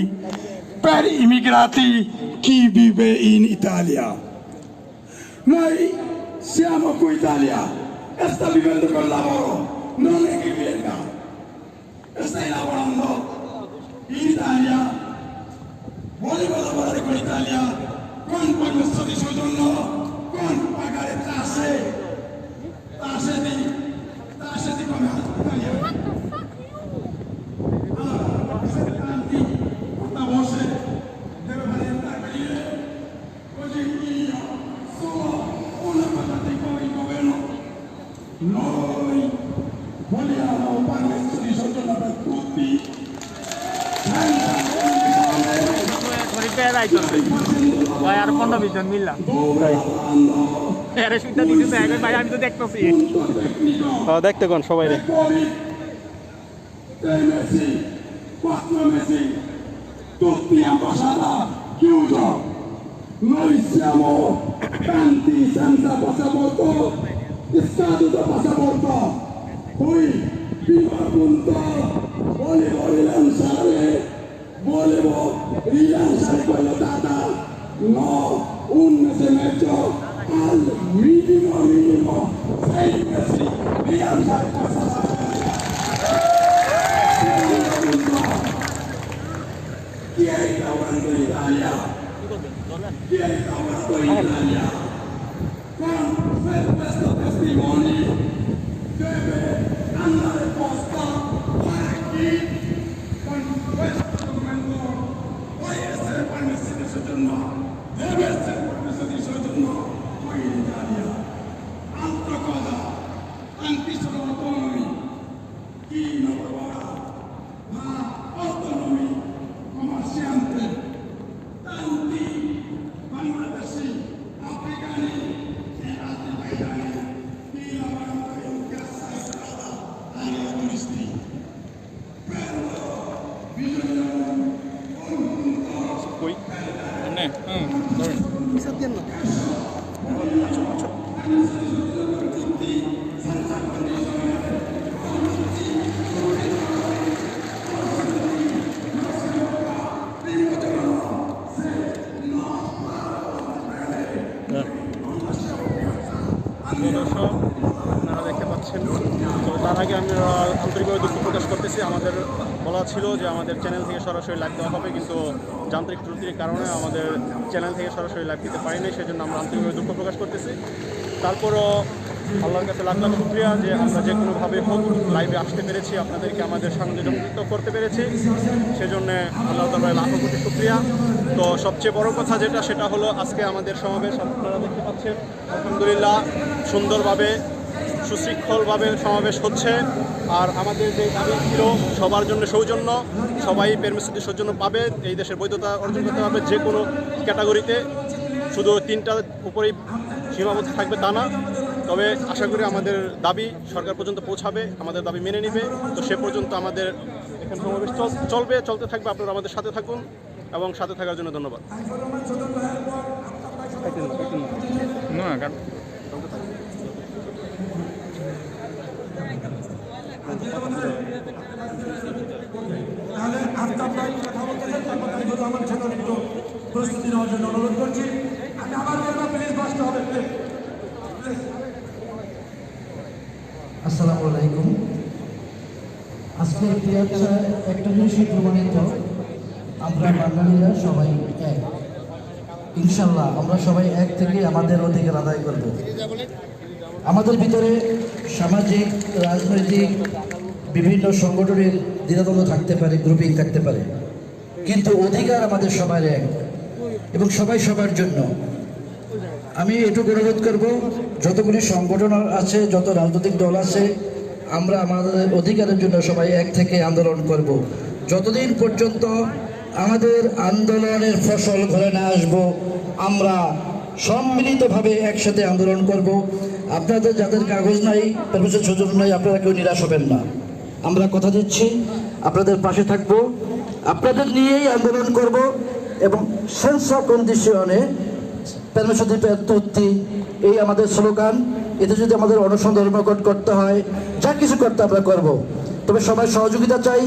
per immigrati chi vive in Italia. Noi siamo qui in Italia e sta vivendo col lavoro, non è che venga, stai lavorando in Italia, volevo lavorare con l'Italia, con permesso di soggiorno, con pagare tasse di come italiani. Allora, rappresentanti, portavoce, deve venire così io sono una cosa di come il governo. Noi vogliamo permesso di soggiorno per tutti. ভাই আর 15-20 জন মিললাম সুবিধা দিতে ভাই, আমি তো দেখতেছি দেখতে কোন সবাই রে 3 mesi, 4 mesi, tutti ambasciata chiusa. Noi siamo tanti senza passaporto, scaduto passaporto. Qui, fino al punto, volevo rilanciare quella data, no, un mese e mezzo al minimo 6 mesi, rilanciare questa data. Chi è lavorando in Italia? Chi è lavorando in Italia? Con questo testimone deve andare posta a chi con questo documento puoi essere permesso di soggiorno, deve essere permesso di soggiorno qui in Italia. Altra cosa, tanti sono autonomi, chi non lavora, ma autonomi, commercianti, tanti bangladesi, africani e altri paesani, chi lavorano in cassa e strada agli turisti. আপনারা দেখতে পাচ্ছেন। তো তার আগে আমি আন্তরিকভাবে দুঃখ প্রকাশ করতেছি। আমাদের বলা ছিল যে আমাদের চ্যানেল থেকে সরাসরি লাইভ দেওয়া হবে, কিন্তু যান্ত্রিক ত্রুটির কারণে আমাদের চ্যানেল থেকে সরাসরি লাইভ দিতে পারিনি, সেজন্য আমরা আন্তরিকভাবে দুঃখ প্রকাশ করতেছি। তারপরও আল্লাহর কাছে লাখ লাখ শুকরিয়া যে আমরা যে কোনোভাবে হোক লাইভে আসতে পেরেছি, আপনাদেরকে আমাদের সংযোজিত করতে পেরেছি, সেজন্য আল্লাহ তাআলার লাখ কোটি শুকরিয়া। তো সবচেয়ে বড় কথা যেটা, সেটা হলো আজকে আমাদের সমাবেশ আপনারা দেখতে পাচ্ছেন আলহামদুলিল্লাহ সুন্দরভাবে সুশৃঙ্খলভাবে সমাবেশ হচ্ছে। আর আমাদের যে দাবি ছিল সবার জন্য সৌজন্য, সবাই পেরমিশন সৌজন্য পাবে, এই দেশের বৈধতা অর্জন করতে পারবে যে কোনো ক্যাটাগরিতে, শুধু 3টার উপরেই সীমাবদ্ধ থাকবে তা না। তবে আশা করি আমাদের দাবি সরকার পর্যন্ত পৌঁছাবে, আমাদের দাবি মেনে নেবে। তো সে পর্যন্ত আমাদের এখানে সমাবেশ চলতে থাকবে। আপনারা আমাদের সাথে থাকুন এবং সাথে থাকার জন্য ধন্যবাদ। তাহলে আফতাব ভাই কথা বলতেছেন, তারপর তারিকুল রহমান ছেলের একটু প্রস্তুতি নেওয়ার জন্য অনুরোধ করছি। আমি আবার বলবো প্লিজ বসতে হবে, প্লিজ। আসসালামু আলাইকুম। আজকের ইতিহাসে একটা জিনিসই প্রমাণিত, আমরা বাঙালিরা সবাই এক। ইনশাল্লাহ আমরা সবাই এক থেকে আমাদের অধিকার আদায় করব। আমাদের ভিতরে সামাজিক, রাজনৈতিক বিভিন্ন সংগঠনের দ্বিধাদ্বন্দ্ব থাকতে পারে, গ্রুপিং থাকতে পারে, কিন্তু অধিকার আমাদের সবার এক এবং সবাই সবার জন্য। আমি এটুকু অনুরোধ করব, যতগুলি সংগঠন আছে, যত রাজনৈতিক দল আছে, আমরা আমাদের অধিকারের জন্য সবাই এক থেকে আন্দোলন করব। যতদিন পর্যন্ত আমাদের আন্দোলনের ফসল ঘরে না আসবো, আমরা সম্মিলিতভাবে একসাথে আন্দোলন করব। আপনাদের যাদের কাগজ নাই, পারমিশন সৌজন্য নাই, আপনারা কেউ নিরাশ হবেন না। আমরা কথা দিচ্ছি আপনাদের পাশে থাকব, আপনাদের নিয়েই আন্দোলন করব এবং সেন্সা কন্ডিশনে পারমিশন দিতে, এই আমাদের স্লোগান। এতে যদি আমাদের অনশন ধর্মঘট করতে হয়, যা কিছু করতে আমরা করব। তবে সবাই সহযোগিতা চাই।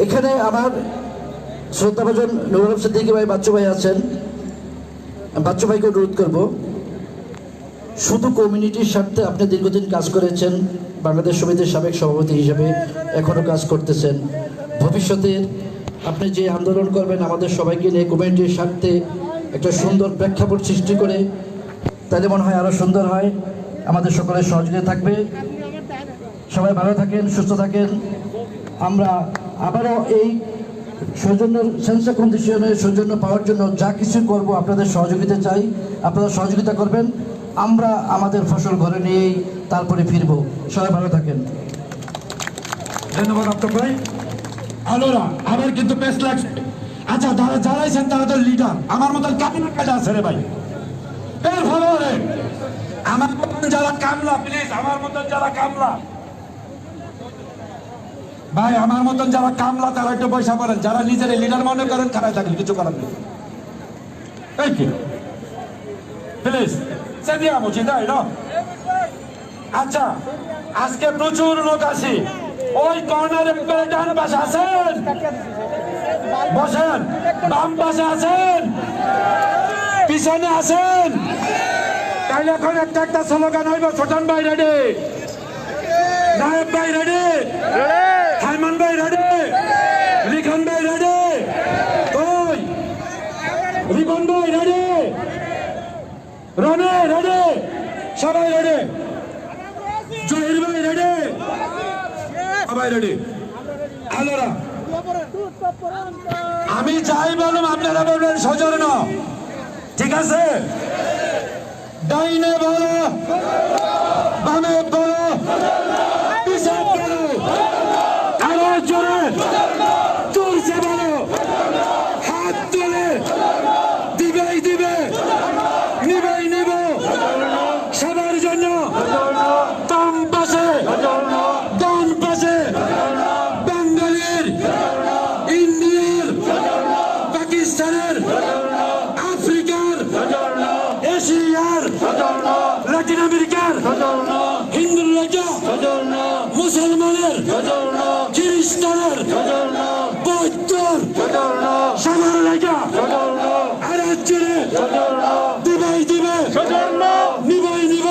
এখানে আমার শ্রদ্ধাভাজন নুরুল আলম সিদ্দিকী ভাই, বাচ্চু ভাই আছেন, বাচ্চু ভাইকে অনুরোধ করব, শুধু কমিউনিটির স্বার্থে আপনি দীর্ঘদিন কাজ করেছেন, বাংলাদেশ সমিতির সাবেক সভাপতি হিসেবে এখনও কাজ করতেছেন। ভবিষ্যতে আপনি যে আন্দোলন করবেন আমাদের সবাইকে নিয়ে কমিউনিটির স্বার্থে একটা সুন্দর প্রেক্ষাপট সৃষ্টি করে, তাহলে মনে হয় আরও সুন্দর হয়। আমাদের সকলের সহযোগিতা থাকবে। সবাই ভালো থাকেন, সুস্থ থাকেন। আমরা আবারও এই সৌজন্যের সেন্সা কন্ডিশনের সৌজন্য পাওয়ার জন্য যা কিছু করব আপনাদের সহযোগিতা চাই, আপনারা সহযোগিতা করবেন। আমরা আমাদের ফসল ঘরে নিয়েই তারপরে ফিরব। সবাই ভালো থাকেন। ধন্যবাদ আফতাব ভাই। আলোরা আবার কিন্তু বেশ লাগছে। আচ্ছা, যারা যারাইছেন তারা তো লিডার, আমার মতন কামলা কাজে আছে রে ভাই, এর ভালো রে। আমার মতন যারা কামলা, প্লিজ আমার মতন যারা কামলা ভাই, আমার মতন যারা কামলা তারা একটু পয়সা করেন। যারা নিজের লিডার মনে করেন, খারাপ থাকলে কিছু করার নেই। এই কি প্লিজ সে দিয়া বুঝি তাই না? আচ্ছা, আজকে প্রচুর লোক আছে। ওই কর্নারে ডান পাশে আছেন, বসেন। বাম পাশে আছেন, পিছনে আছেন। তাইলে এখন একটা একটা স্লোগান হইব। ছোটন ভাই রেডি, নায়েব ভাই রেডি, হাইমান ভাই রেডি, লিখন ভাই রেডি, ওই রিপন ভাই রেডি, রনে রেডি, সবাই রেডি, জহির ভাই রেডি, সবাই রেডি। আলোরা আমি যাই বলুম আপনারা বলবেন সজর্ণ, ঠিক আছে? ডাইনে বলো, বামে বলো, পিছনে বলো, আরো জোরে জোরসে বলো, হাত তুলে দিবেই দিবে, নিবেই নিব, সবার জন্য। বাম পাশে, ডান পাশে, বাঙালির, ইন্ডিয়ার, পাকিস্তানের, আফ্রিকার, এশিয়ার, লাতিন আমেরিকার, হিন্দুর রাজা, মুসলমানের, খ্রিস্টানের, বৌদ্ধর, সবার রাজা, আর জোরে দিবাই দিবে, নিবাই নিব,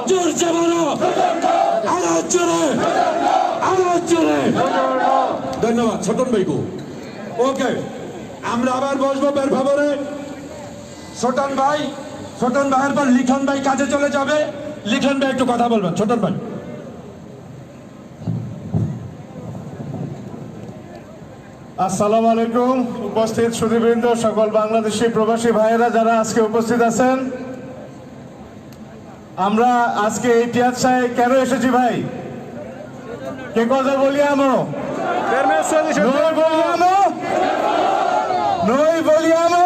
জোর চাবানো, আর জোরে, আর জোরে। ধন্যবাদ ছোটন ভাইকু। ওকে, আমরা আবার বসবো বের খবরে। ছোটন ভাইয়ের পর লিখন ভাই কাজে চলে যাবে। লিখন ভাই একটু কথা বলবেন, ছোট ভাই। আসসালামু আলাইকুম। উপস্থিত সুধীবৃন্দ, সকল বাংলাদেশি প্রবাসী ভাইয়েরা যারা আজকে উপস্থিত আছেন, আমরা আজকে এই টিয়ারশায় কেন এসেছি ভাই? কে কথা বলি আমো নই বলি আমো।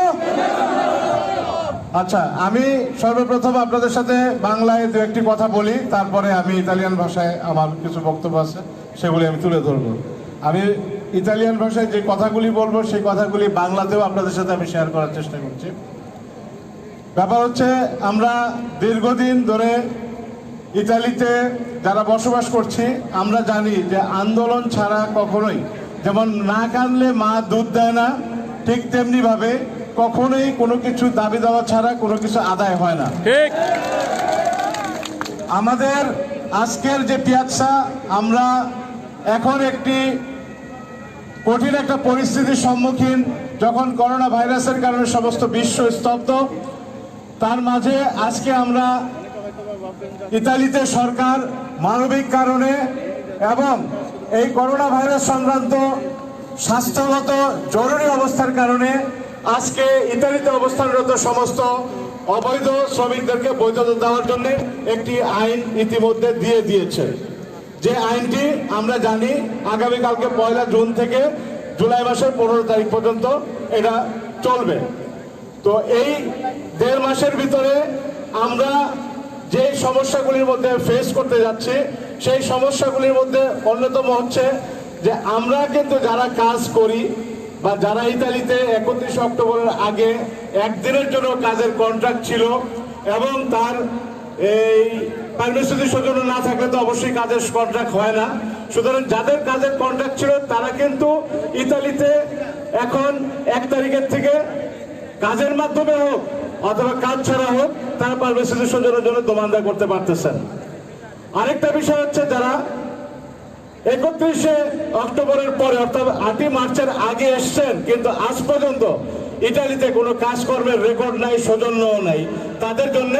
আচ্ছা, আমি সর্বপ্রথম আপনাদের সাথে বাংলায় দু একটি কথা বলি, তারপরে আমি ইতালিয়ান ভাষায় আমার কিছু বক্তব্য আছে সেগুলি আমি তুলে ধরবো। আমি ইতালিয়ান ভাষায় যে কথাগুলি বলবো সেই কথাগুলি বাংলাতেও আপনাদের সাথে আমি শেয়ার করার চেষ্টা করছি। ব্যাপার হচ্ছে, আমরা দীর্ঘদিন ধরে ইতালিতে যারা বসবাস করছি, আমরা জানি যে আন্দোলন ছাড়া কখনোই, যেমন না কানলে মা দুধ দেয় না, ঠিক তেমনি ভাবে কখনোই কোনো কিছু দাবি দেওয়া ছাড়া কোনো কিছু আদায় হয় না। ঠিক। আমাদের আজকের যে পিয়াচ্ছা, আমরা এখন একটি কঠিন একটা পরিস্থিতির সম্মুখীন, যখন করোনা ভাইরাসের কারণে সমস্ত বিশ্ব স্তব্ধ, তার মাঝে আজকে আমরা ইতালিতে সরকার মানবিক কারণে এবং এই করোনা ভাইরাস সংক্রান্ত স্বাস্থ্যগত জরুরি অবস্থার কারণে আজকে ইতালিতে অবস্থানরত সমস্ত অবৈধ শ্রমিকদেরকে বৈধতা দেওয়ার জন্য একটি আইন ইতিমধ্যে দিয়ে দিয়েছে। যে আইনটি আমরা জানি আগামীকালকে 1 জুন থেকে জুলাই মাসের 15 তারিখ পর্যন্ত এটা চলবে। তো এই 1.5 মাসের ভিতরে আমরা যে সমস্যাগুলির মধ্যে ফেস করতে যাচ্ছি, সেই সমস্যাগুলির মধ্যে অন্যতম হচ্ছে যে আমরা কিন্তু যারা কাজ করি বা যারা ইতালিতে 31 অক্টোবরের আগে একদিনের জন্য কাজের কন্ট্রাক্ট ছিল এবং তার এই পারমিশনের সৌজন্য না থাকলে তো অবশ্যই কাজের কন্ট্রাক্ট হয় না। সুতরাং যাদের কাজের কন্ট্রাক্ট ছিল তারা কিন্তু ইতালিতে এখন 1 তারিখের থেকে কাজের মাধ্যমে হোক অথবা কাজ ছাড়া হোক তারা পারমিশনের সৌজন্যের জন্য দোমানদা করতে পারতেছেন। আরেকটা বিষয় হচ্ছে, যারা 31 অক্টোবরের পরে অর্থাৎ 8 মার্চের আগে এসছেন কিন্তু আজ পর্যন্ত ইতালিতে কোনো কাজকর্মের রেকর্ড নাই, সৌজন্যও নাই, তাদের জন্য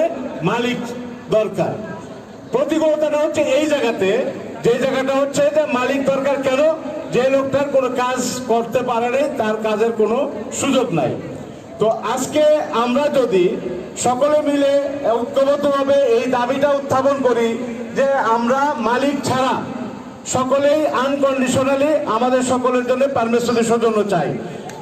মালিক দরকার। প্রতিকূলতাটা হচ্ছে এই জায়গাতে, যে জায়গাটা হচ্ছে যে মালিক দরকার কেন? যে লোকটার কোনো কাজ করতে পারে নাই, তার কাজের কোনো সুযোগ নাই। তো আজকে আমরা যদি সকলে মিলে ঐক্যবদ্ধভাবে এই দাবিটা উত্থাপন করি যে আমরা মালিক ছাড়া সকলেই আনকন্ডিশনালি আমাদের সকলের জন্য পারমিশনের সৌজন্য চাই,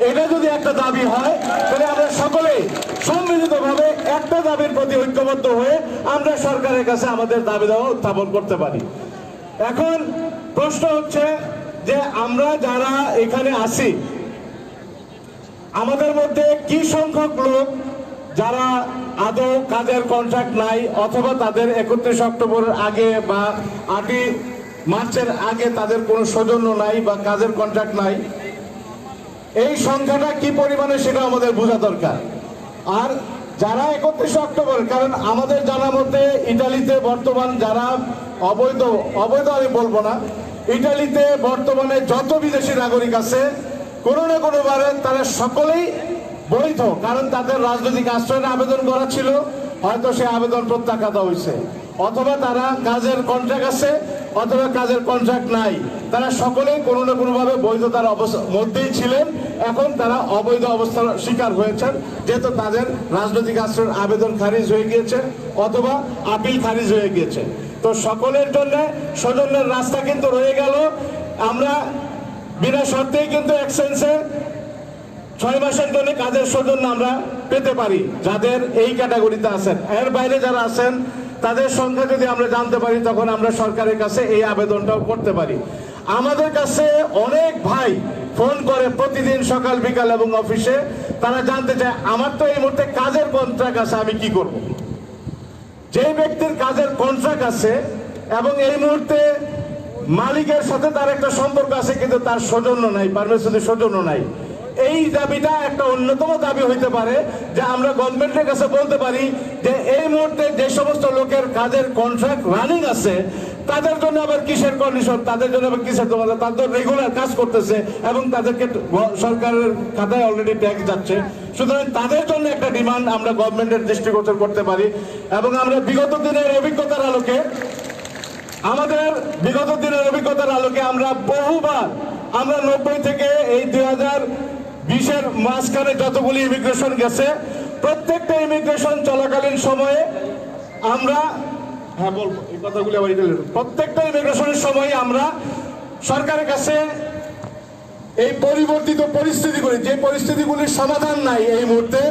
এটা যদি একটা দাবি হয় তাহলে আমরা সকলেই সম্মিলিতভাবে একটা দাবির প্রতি ঐক্যবদ্ধ হয়ে আমরা সরকারের কাছে আমাদের দাবি দেওয়া উত্থাপন করতে পারি। এখন প্রশ্ন হচ্ছে যে আমরা যারা এখানে আছি, আমাদের মধ্যে কি সংখ্যক লোক যারা আদৌ কাজের কন্ট্রাক্ট নাই অথবা তাদের 31 অক্টোবরের আগে বা 8 মার্চের আগে তাদের কোনো সৌজন্য নাই বা কাজের কন্ট্রাক্ট নাই, এই সংখ্যাটা কি পরিমাণে সেটা আমাদের বোঝা দরকার। আর যারা 31 অক্টোবর, কারণ আমাদের জানার মধ্যে ইতালিতে বর্তমান যারা অবৈধ আমি বলবো না, ইতালিতে বর্তমানে যত বিদেশি নাগরিক আছে কোনো না কোনোভাবে তারা সকলেই বৈধ, কারণ তাদের রাজনৈতিক আশ্রয়ের আবেদন করা ছিল, হয়তো সে আবেদন প্রত্যাখ্যাত হয়েছে, অথবা তারা কাজের কন্ট্রাক্ট আছে অথবা কাজের কন্ট্রাক্ট নাই, তারা সকলেই কোনো না কোনোভাবে বৈধতার মধ্যেই ছিলেন। এখন তারা অবৈধ অবস্থার শিকার হয়েছেন, যেহেতু তাদের রাজনৈতিক আশ্রয়ের আবেদন খারিজ হয়ে গিয়েছে অথবা আপিল খারিজ হয়ে গিয়েছে। তো সকলের জন্য সৌজন্যের রাস্তা কিন্তু রয়ে গেল। আমরা বিনা শর্তেই কিন্তু এক্সচেঞ্জে 6 মাসের জন্য কাজের সৌজন্য আমরা পেতে পারি যাদের এই ক্যাটাগরিতে আছেন। এর বাইরে যারা আছেন তাদের সংখ্যা যদি আমরা জানতে পারি তখন আমরা সরকারের কাছে এই আবেদনটাও করতে পারি। আমাদের কাছে অনেক ভাই ফোন করে প্রতিদিন সকাল বিকাল এবং অফিসে, তারা জানতে চায় আমার তো এই মুহূর্তে কাজের কন্ট্রাক্ট আছে, আমি কি করব? যে ব্যক্তির কাজের কন্ট্রাক্ট আছে এবং এই মুহূর্তে মালিকের সাথে তার একটা সম্পর্ক আছে কিন্তু তার সৌজন্য নাই, পারমিশনের সৌজন্য নাই, এই দাবিটা একটা অন্যতম দাবি হইতে পারে যে আমরা গভর্নমেন্টের কাছে বলতে পারি যে এই মুহূর্তে যে সমস্ত লোকের কাজের কন্ট্রাক্ট রানিং আছে তাদের জন্য আবার কিসের কন্ডিশন, তাদের জন্য আবার কিসের তোমাদের, তাদের রেগুলার কাজ করতেছে এবং তাদেরকে সরকারের খাতায় অলরেডি ট্যাক্স যাচ্ছে। সুতরাং তাদের জন্য একটা ডিমান্ড আমরা গভর্নমেন্টের দৃষ্টিগোচর করতে পারি। এবং আমরা বিগত দিনের অভিজ্ঞতার আলোকে আমরা বহুবার আমরা 90 থেকে এই 2020-এর মাঝখানে যতগুলি ইমিগ্রেশন গেছে, প্রত্যেকটা ইমিগ্রেশন চলাকালীন সময়ে আমরা বলবো এই কথাগুলি আবার প্রত্যেকটা ইমিগ্রেশনের সময় আমরা সরকারের কাছে এই পরিবর্তিত পরিস্থিতিগুলি, যে পরিস্থিতিগুলির সমাধান নাই এই মুহূর্তে,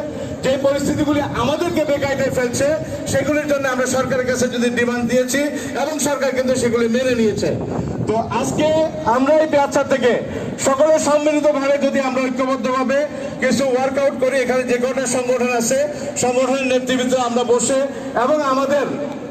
যে পরিস্থিতিগুলি আমাদেরকে বেকায়দায় ফেলছে, সেগুলির জন্য আমরা সরকারের কাছে যদি ডিমান্ড দিয়েছি এবং সরকার কিন্তু সেগুলি মেনে নিয়েছে। তো আজকে আমরা এই পেয়াচ্ছা থেকে সকলের সম্মিলিতভাবে যদি আমরা ঐক্যবদ্ধভাবে কিছু ওয়ার্কআউট করি, এখানে যে কটা সংগঠন আছে সংগঠনের নেতৃবৃন্দ আমরা বসে এবং আমাদের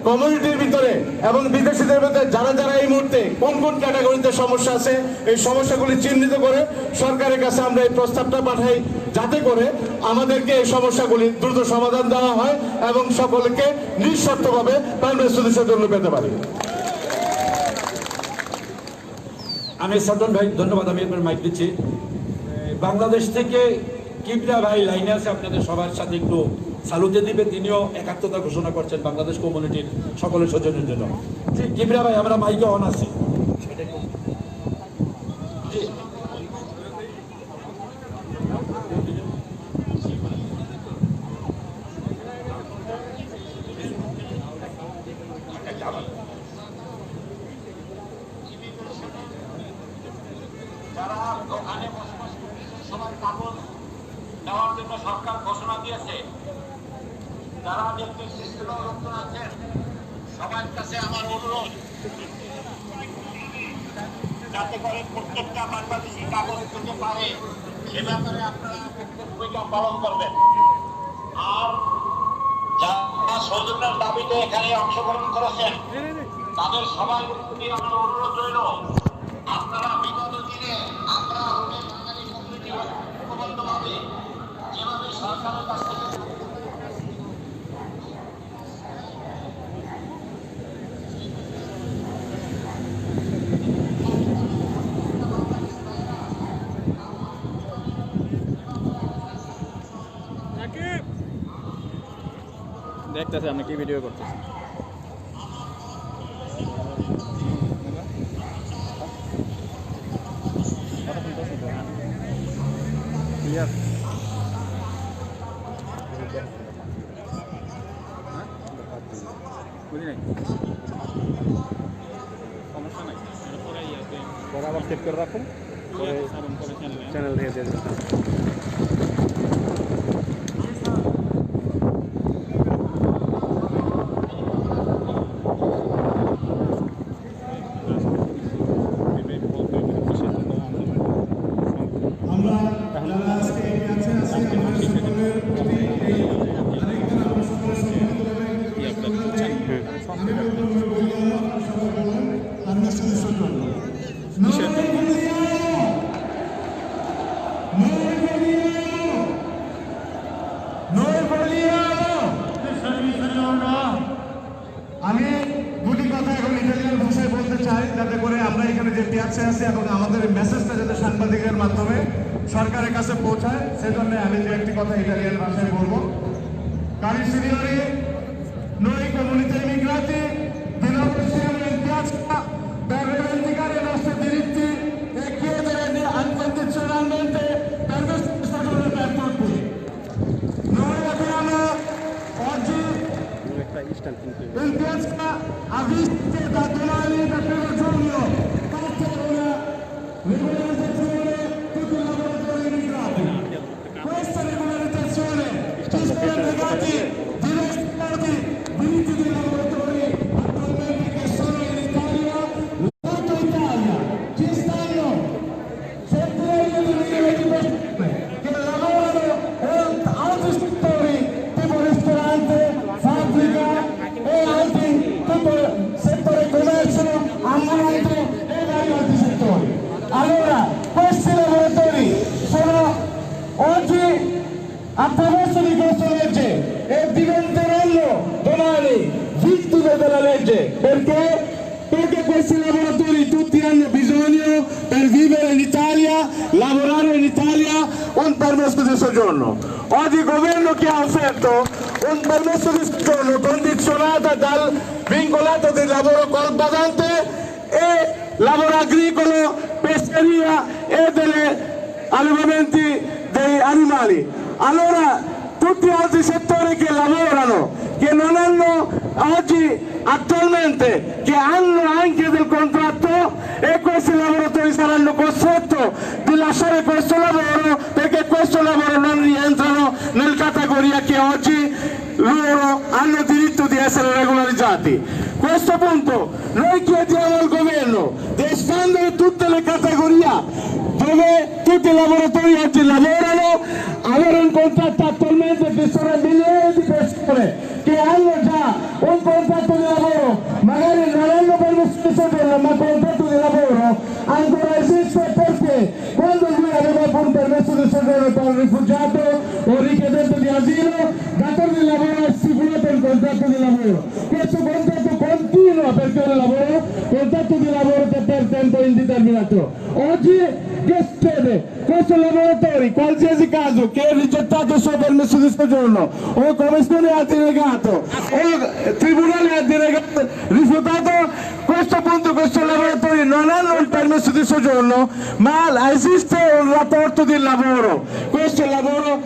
কমিউনিটির ভিতরে এবং বিদেশিদের ভিতরে যারা যারা এই মুহূর্তে কোন কোন ক্যাটাগরিতে সমস্যা আছে, এই সমস্যাগুলি চিহ্নিত করে সরকারের কাছে আমরা এই প্রস্তাবটা পাঠাই, যাতে করে আমাদেরকে এই সমস্যাগুলি দ্রুত সমাধান দেওয়া হয় এবং সকলকে নিঃশর্তভাবে পারমানেন্ট সলিউশনের জন্য পেতে পারি। আমি সটন ভাই, ধন্যবাদ। আমি আপনার মাইক দিচ্ছি। বাংলাদেশ থেকে কিবরা ভাই লাইনে আছে, আপনাদের সবার সাথে একটু সালুতে দিবে। তিনিও একাত্মতা ঘোষণা করছেন বাংলাদেশ কমিউনিটির সকলের সৌজন্যের জন্য। জি কিবরা ভাই, আমরা মাইকে অন আছি। যারা দোকানে বসবাস করছে সবাই কাপড় দেওয়ার জন্য সরকার ঘোষণা দিয়েছে। যারা ব্যক্তি সিস্টেমের লোকজন আছেন সবার কাছে আমার অনুরোধ, যাতে করে প্রত্যেকটা বাংলাদেশি কাগজ পেতে পারে সে ব্যাপারে আপনারা ভূমিকা পালন করবেন। আর যারা সৌজন্যের দাবিতে এখানে অংশগ্রহণ করেছেন তাদের সবার প্রতি আমার অনুরোধ রইল, আপনারা বিগত দিনে আমরা বাঙালি কমিউনিটি ঐক্যবদ্ধভাবে যেভাবে সরকারের কাছ থেকে দেখতেছি আপনি কি ভিডিও করতেছেন। সমস্যা নাই, পরে আবার সেট করে রাখুন, পরে চ্যানেল দিয়ে দিয়ে দেবেন। আমি দুটি কথা এখন ইটালিয়ান ভাষায় বলতে চাই, যাতে করে আমরা এখানে যে পিয়াচ্ছে আছি এবং আমাদের মেসেজটা যাতে সাংবাদিকের মাধ্যমে সরকারের কাছে পৌঁছায়, সেজন্য আমি যে একটি কথা ইটালিয়ান ভাষায় bene. Cari signori, noi comunità immigrati di nuovo siamo in piazza per rivendicare i nostri diritti e chiedere incondizionalmente permesso di stagione per tutti. Noi abbiamo oggi in piazza a vista da domani, da 1 giugno, parte una regolamentazione tutti i lavoratori immigrati. Questa regolamentazione ci sono negati diversi diritti dei lavoratori attualmente che sono in Italia. Tutta Italia ci stanno centinaia di migliaia di persone che lavorano in altri settori tipo ristorante, fabbrica e altri tipo settore commercio, ambulanti e vari altri settori. Allora, questi lavoratori sono oggi attraverso di questa legge e diventeranno domani vittime della legge, perché questi lavoratori tutti hanno bisogno per vivere in Italia, lavorare in Italia, un permesso di soggiorno. Oggi il governo che ha offerto un permesso di soggiorno condizionato vincolato del lavoro collaborante e lavoro agricolo, pescheria e degli allevamenti degli animali. Allora tutti gli altri settori che lavorano, che non hanno oggi attualmente, che hanno anche del contratto, e questi lavoratori saranno costretti di lasciare questo lavoro perché questo lavoro non rientrano nella categoria che oggi loro hanno diritto di essere regolarizzati. Questo punto noi chiediamo al governo di espandere tutte le categorie dove tutti i lavoratori oggi lavorano, avere un contratto attualmente che sono migliaia di persone che hanno già un contratto di lavoro, magari non hanno permesso di soggiorno ma contratto di lavoro ancora esiste, perché quando lui aveva un permesso di soggiorno per un rifugiato o richiedente di asilo, datore di lavoro ha stipulato un contratto di lavoro. Questo contratto continua perché è un lavoro, contratto di lavoro che per tempo indeterminato. Oggi che succede? Questo lavoratore, qualsiasi caso che è rigettato il suo permesso di soggiorno o commissione ha denegato o tribunale ha denegato, rifiutato, questo punto questo lavoratore non hanno il permesso di soggiorno ma esiste un rapporto di lavoro, questo è il lavoro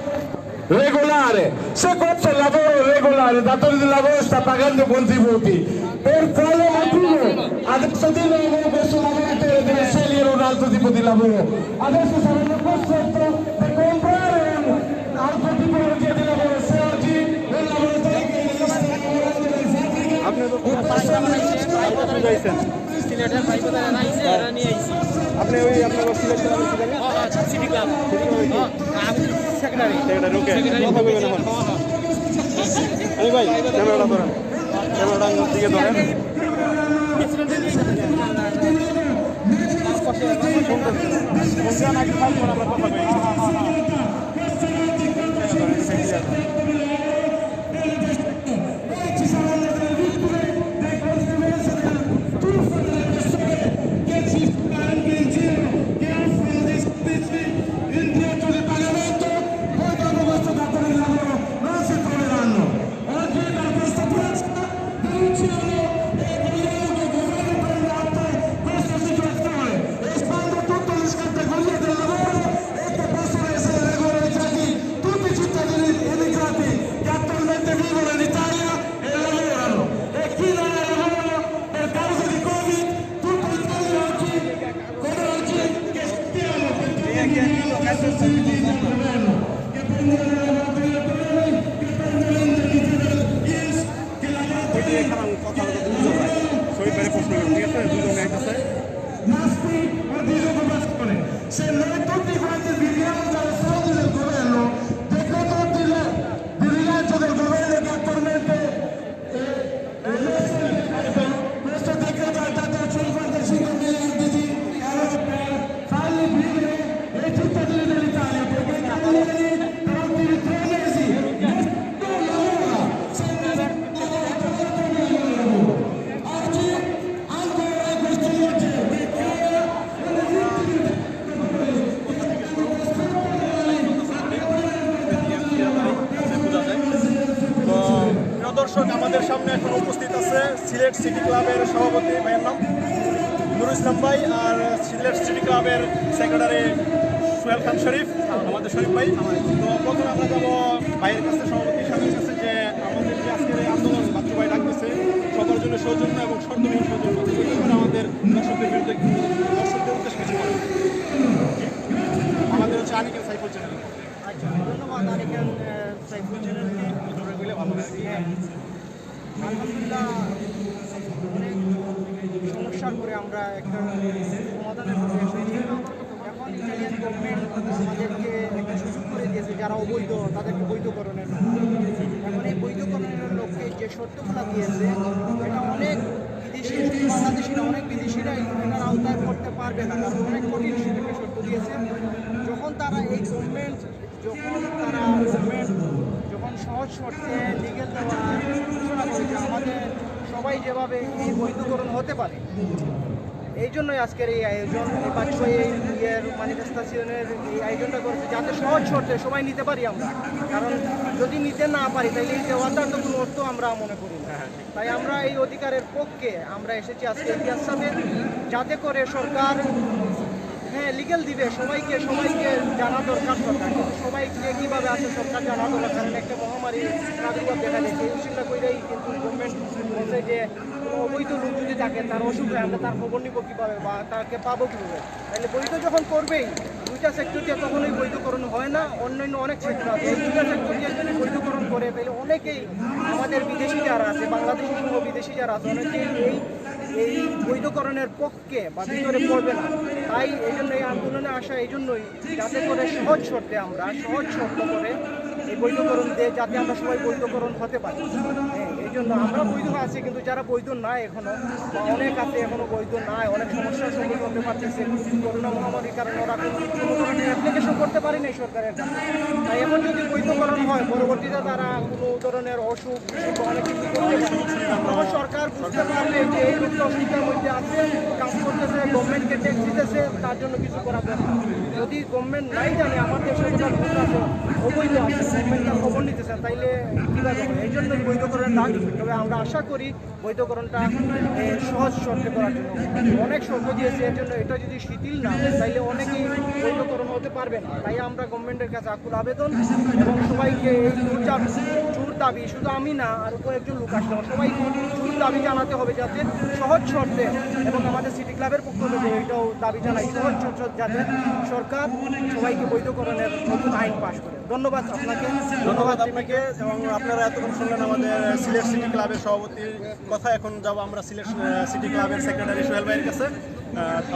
regolare. Se questo è il lavoro regolare, il datore di lavoro sta pagando contributi, per quale motivo adesso di nuovo questo lavoratore deve scegliere un altro tipo di lavoro? Adesso saranno costretti a comprare un altro tipologia di lavoro. Se oggi un lavoratore che esiste lavorando nel fabbrica আপনি ওই আপনার সিলেট সিটি ক্লাব সেক্রেটারি ওকে কথা বলবেন এখন আমি ভাই ক্যামেরাটা ধরেন, ক্যামেরাটা দিকে ধরেন। আমরা কথা বলি। Se noi tutti quanti viviamo dalle soldi del governo, dei contributi di rilancio del governo che attualmente questo decreto ha dato 55 miliardi di euro per farli vivere i cittadini dell'Italia, perché i italiani per ultimi 3 mesi non lavora, se ne lavoro. Oggi ancora questa legge দর্শক, আমাদের সামনে এখন উপস্থিত আছে সিলেট সিটি ক্লাবের সভাপতি ভাইয়ের নাম নুরুল ইসলাম ভাই, আর সিলেট সিটি ক্লাবের সেক্রেটারি সোহেল খান শরীফ, আমাদের শরীফ ভাই। তো প্রথমে আমরা যাবো ভাইয়ের কাছে, সভাপতি সাহেবের কাছে, যে আমাদের যে আজকের এই আন্দোলন বাচ্চু ভাই ডাক দিচ্ছে সবার জন্য সৌজন্য এবং শর্তবিহীন সৌজন্য, আমাদের দর্শকদের বিরুদ্ধে দর্শকদের উদ্দেশ্যে কিছু বলেন। আমাদের হচ্ছে আনিকেন সাইফুল চ্যানেল। ধন্যবাদ আনিকেন সাইফুল চ্যানেলকে ভালো লাগে। আলহামদুলিল্লাহ, অনেক সমস্যার পরে আমরা একটা সমাধানের পথে এসেছি। এখন ইটালিয়ান গভর্নমেন্ট আমাদেরকে একটা সুযোগ করে দিয়েছে, যারা অবৈধ তাদেরকে বৈধকরণের। এখন এই বৈধকরণের লক্ষ্যে যে শর্তগুলো দিয়েছে, এটা অনেক বিদেশি, বাংলাদেশিরা অনেক বিদেশিরা এটার আওতায় করতে পারবে না, কারণ অনেক কঠিন শর্ত দিয়েছে। যখন তারা এই গভর্নমেন্ট যখন সহজ শর্তে লিগেল দেওয়ার ঘোষণা করেছে, আমাদের সবাই যেভাবে এই বৈধকরণ হতে পারে এই জন্যই আজকের এই আয়োজন, এই 5 ম্যানিফেস্টেশনের এই আয়োজনটা করেছে, যাতে সহজ শর্তে সবাই নিতে পারি আমরা। কারণ যদি নিতে না পারি তাহলে এই দেওয়াটার তো কোনো অর্থ আমরা মনে করি না। তাই আমরা এই অধিকারের পক্ষে আমরা এসেছি আজকে ইতিহাস সাথে, যাতে করে সরকার লিগ্যাল দিবে সবাইকে জানা দরকার। সবাইকে কীভাবে আছে সরকার জানা দরকার, কারণ একটা মহামারী প্রাদুর্ভাব দেখা দিয়েছে। এই বিষয়টা করেই কিন্তু গভর্নমেন্ট বলছে যে কোনো অবৈধ লোক যদি থাকে তার অসুখ হয় আমরা তার খবর নিব কীভাবে বা তাকে পাবো কীভাবে। তাহলে বৈধ যখন করবেই, দুইটা সেক্টর দিয়ে কখনোই বৈধকরণ হয় না। অন্যান্য অনেক সেক্টর আছে, এই দুইটা সেক্টর দিয়ে যদি বৈধকরণ করে তাহলে অনেকেই আমাদের বিদেশি যারা আছে, বাংলাদেশি সহ বিদেশি যারা আছে, অনেকেই এই বৈধকরণের পক্ষে বা ভিতরে পড়বে না। তাই এই জন্য এই আন্দোলনে আসা এই জন্যই, যাতে করে সহজ শর্তে আমরা সহজ শর্ত করে এই বৈধকরণ দিয়ে যাতে আমরা সবাই বৈধকরণ হতে পারি। এই জন্য আমরা বৈধ আছি, কিন্তু যারা বৈধ নাই এখনো বা অনেক আছে এখনো বৈধ নাই, অনেক সমস্যার সম্মুখীন হতে পারতেছে করোনা মহামারীর কারণে, ওরা কোনো ধরনের অ্যাপ্লিকেশন করতে পারি নাই সরকারের কাছে। তাই এখন যদি বৈধকরণ হয় পরবর্তীতে তারা কোনো ধরনের অসুখ অনেক কিছু করতে পারে, তখন সরকার বুঝতে পারবে যে এই লোকটা অসুবিধার মধ্যে আছে, কাজ করতেছে, গভর্নমেন্টকে ট্যাক্স দিতেছে, তার জন্য কিছু করা দরকার। যদি গভর্নমেন্ট নাই জানে আমার দেশের লোক আছে অবৈধ আছে, গভর্নমেন্ট তার খবর নিতেছেন, তাইলে কীভাবে হবে? এই জন্য বৈধকরণ দাগ। তবে আমরা আশা করি বৈধকরণটা সহজ শর্তে করার জন্য অনেক শর্ত দিয়েছে, এর জন্য এটা যদি শিথিল না হয় তাইলে অনেকেই বৈধকরণ হতে পারবে না। তাই আমরা গভর্নমেন্টের কাছে আকুল আবেদন এবং সবাইকে এই জোর দাবি, শুধু আমি না আর কয়েকজন লোক আসলে সবাইকে জোর দাবি জানাতে হবে, যাতে সহজ শর্তে, এবং আমাদের সিটি ক্লাবের পক্ষ থেকে এটাও দাবি জানাই, সহজ শর্তে যাতে সরকার সবাইকে বৈধকরণের নতুন আইন পাশ করে। ধন্যবাদ আপনাকে, ধন্যবাদ আপনাকে। এবং আপনারা এতক্ষণ শুনলেন আমাদের সিলেট সিটি ক্লাবের সভাপতির কথা। এখন যাব আমরা সিলেট সিটি ক্লাবের সেক্রেটারি সোহেল ভাইয়ের কাছে।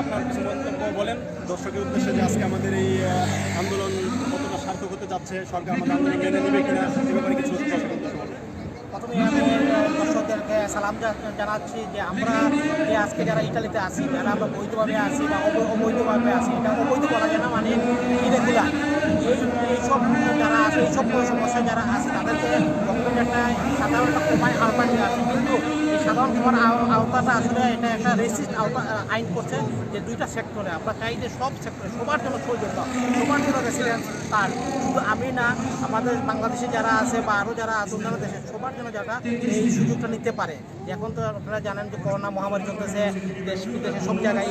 আপনার কিছু মন্তব্য বলেন দর্শকের উদ্দেশ্যে, যে আজকে আমাদের এই আন্দোলন কতটা সার্থক হতে যাচ্ছে, সরকার আমাদের আন্দোলন মেনে নেবে কিনা, এ ব্যাপারে কিছু দর্শকের উদ্দেশ্যে বলেন। প্রথমে আমি দর্শকদেরকে সালাম জানাচ্ছি যে আমরা যে আজকে যারা ইটালিতে আছি, যারা আমরা বৈধভাবে আছি বা অবৈধভাবে আছি, এটা অবৈধ বলা যায় না, মানে ইরেগুলার এইসব যারা আছে, এইসব সমস্যা যারা আছে তাদেরকে গভর্নমেন্ট একটা সাধারণ উপায় আওতা নিয়ে আসে। কিন্তু এই সাধারণ ক্ষমার আওতাটা আসলে এটা একটা রেসিস্ট আওতা আইন করছে, যে দুইটা সেক্টরে আমরা চাই যে সব সেক্টরে সবার জন্য সৌজন্য, সবার জন্য রেসিডেন্স। তার শুধু আমি না, আমাদের বাংলাদেশে যারা আছে বা আরও যারা আছে অন্যান্য দেশে, সবার জন্য যারা এই সুযোগটা নিতে পারে। এখন তো আপনারা জানেন যে করোনা মহামারী চলতেছে দেশ বিদেশে সব জায়গায়।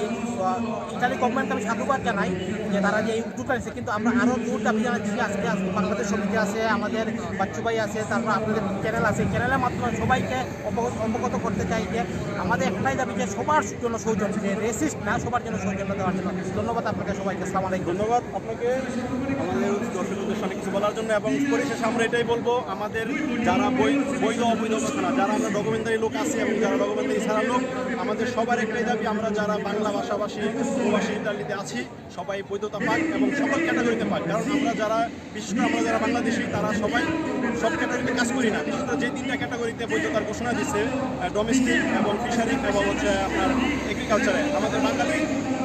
ইতালি গভর্নমেন্টকে আমি সাধুবাদ জানাই যে তারা যে এই উদ্যোগটা নিচ্ছে, কিন্তু আমরা আরও দূর দাবি জানাচ্ছি। আজকে বাংলাদেশ সমিতি আছে, আমাদের বাচ্চু ভাই আছে, তারপর আপনাদের চ্যানেল আছে, চ্যানেলের মাধ্যমে সবাইকে অবগত করতে চাই যে আমাদের একটাই দাবি যে সবার জন্য সৌজন্য, যে রেসিস্ট না, সবার জন্য সৌজন্য দেওয়ার জন্য। ধন্যবাদ আপনাকে সবাইকে, আসসালামু আলাইকুম। ধন্যবাদ আপনাকে আমাদের দর্শকের উদ্দেশ্যে অনেক কিছু বলার জন্য। এবং পরিশেষে আমরা এটাই বলবো, আমাদের যারা বৈধ অবৈধ কথা না, যারা আমরা ডকুমেন্টারি লোক আছি এবং যারা ডকুমেন্টারি ছাড়া লোক, আমাদের সবার একটাই দাবি, আমরা যারা বাংলা ভাষাভাষী প্রবাসী ইতালিতে আছি সবাই বৈধতা পাক এবং সকল ক্যাটাগরিতে পাক। কারণ আমরা যারা, বিশেষ করে আমরা যারা বাংলাদেশি, তারা সবাই সব ক্যাটাগরিতে কাজ করি না। বিশেষ করে যে 3টা ক্যাটাগরিতে বৈধতার ঘোষণা দিচ্ছে, ডোমেস্টিক এবং ফিশারিং এবং হচ্ছে আপনার এগ্রিকালচারে, আমাদের বাঙালি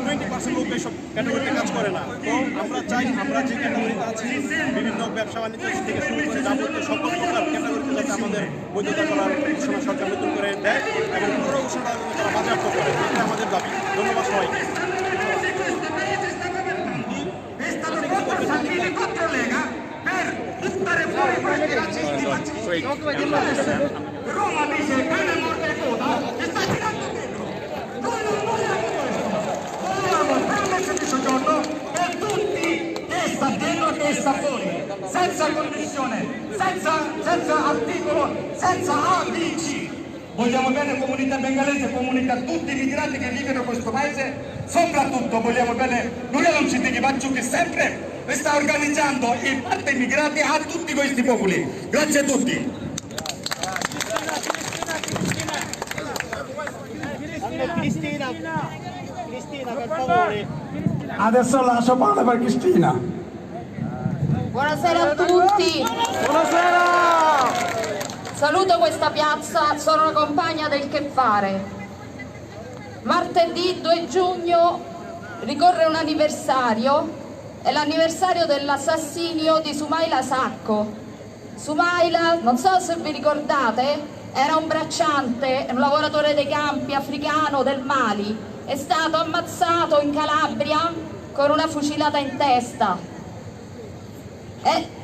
20% লোক এইসব ক্যাটাগরিতে কাজ করে না। তো আমরা চাই আমরা যে ক্যাটাগরিতে আছি, বিভিন্ন ব্যবসা বাণিজ্য থেকে শুরু করে যাবতীয় সকল প্রকার ক্যাটাগরিতে যাতে আমাদের বৈধতা করার ঘোষণা সরকার নতুন করে দেয় এবং পুরো ঘোষণা তারা বাজেয়াপ্ত করে, এটা আমাদের দাবি। ধন্যবাদ sbagliato. È stato molto Salvini contro Lega per buttare fuori questi razzisti fascisti. Roma dice che è morte e coda e sta tirando dentro. Noi non vogliamo questo. Vogliamo permesso di soggiorno per tutti, testa dentro e testa fuori, senza condizione, senza articolo, senza A, B, C. Vogliamo bene comunità bengalese, comunità tutti i migranti che vivono in questo paese, soprattutto vogliamo bene Nuriel Cittadini Bacciu che sempre sta organizzando il parte immigrati a tutti questi popoli. Grazie a tutti. Cristina, per favore. Adesso lascio parlare per Cristina. Buonasera a tutti. Buonasera. Saluto questa piazza, sono la compagna del Che Fare. Martedì 2 giugno ricorre un anniversario, è l'anniversario dell'assassinio di Soumaila Sacco. Soumaila, non so se vi ricordate, era un bracciante, un lavoratore dei campi africano del Mali, è stato ammazzato in Calabria con una fucilata in testa.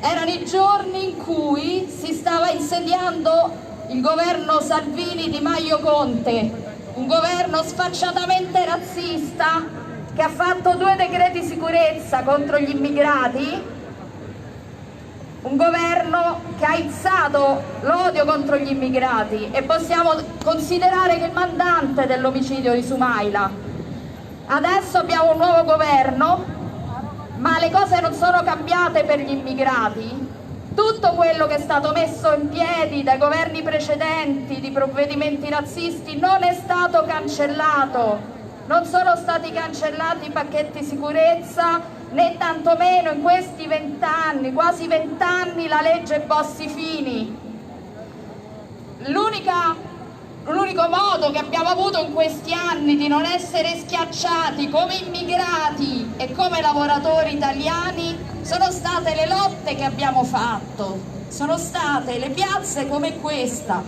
Erano i giorni in cui si stava insediando il governo Salvini Di Maio Conte, un governo sfacciatamente razzista che ha fatto 2 decreti sicurezza contro gli immigrati, un governo che ha izzato l'odio contro gli immigrati, e possiamo considerare che il mandante dell'omicidio di Soumaila. Adesso abbiamo un nuovo governo, ma le cose non sono cambiate per gli immigrati. Tutto quello che è stato messo in piedi dai governi precedenti di provvedimenti razzisti non è stato cancellato. Non sono stati cancellati i pacchetti sicurezza, né tantomeno in questi 20 anni, quasi 20 anni, la legge Bossi-Fini. L'unico modo che abbiamo avuto in questi anni di non essere schiacciati come immigrati e come lavoratori italiani sono state le lotte che abbiamo fatto, sono state le piazze come questa,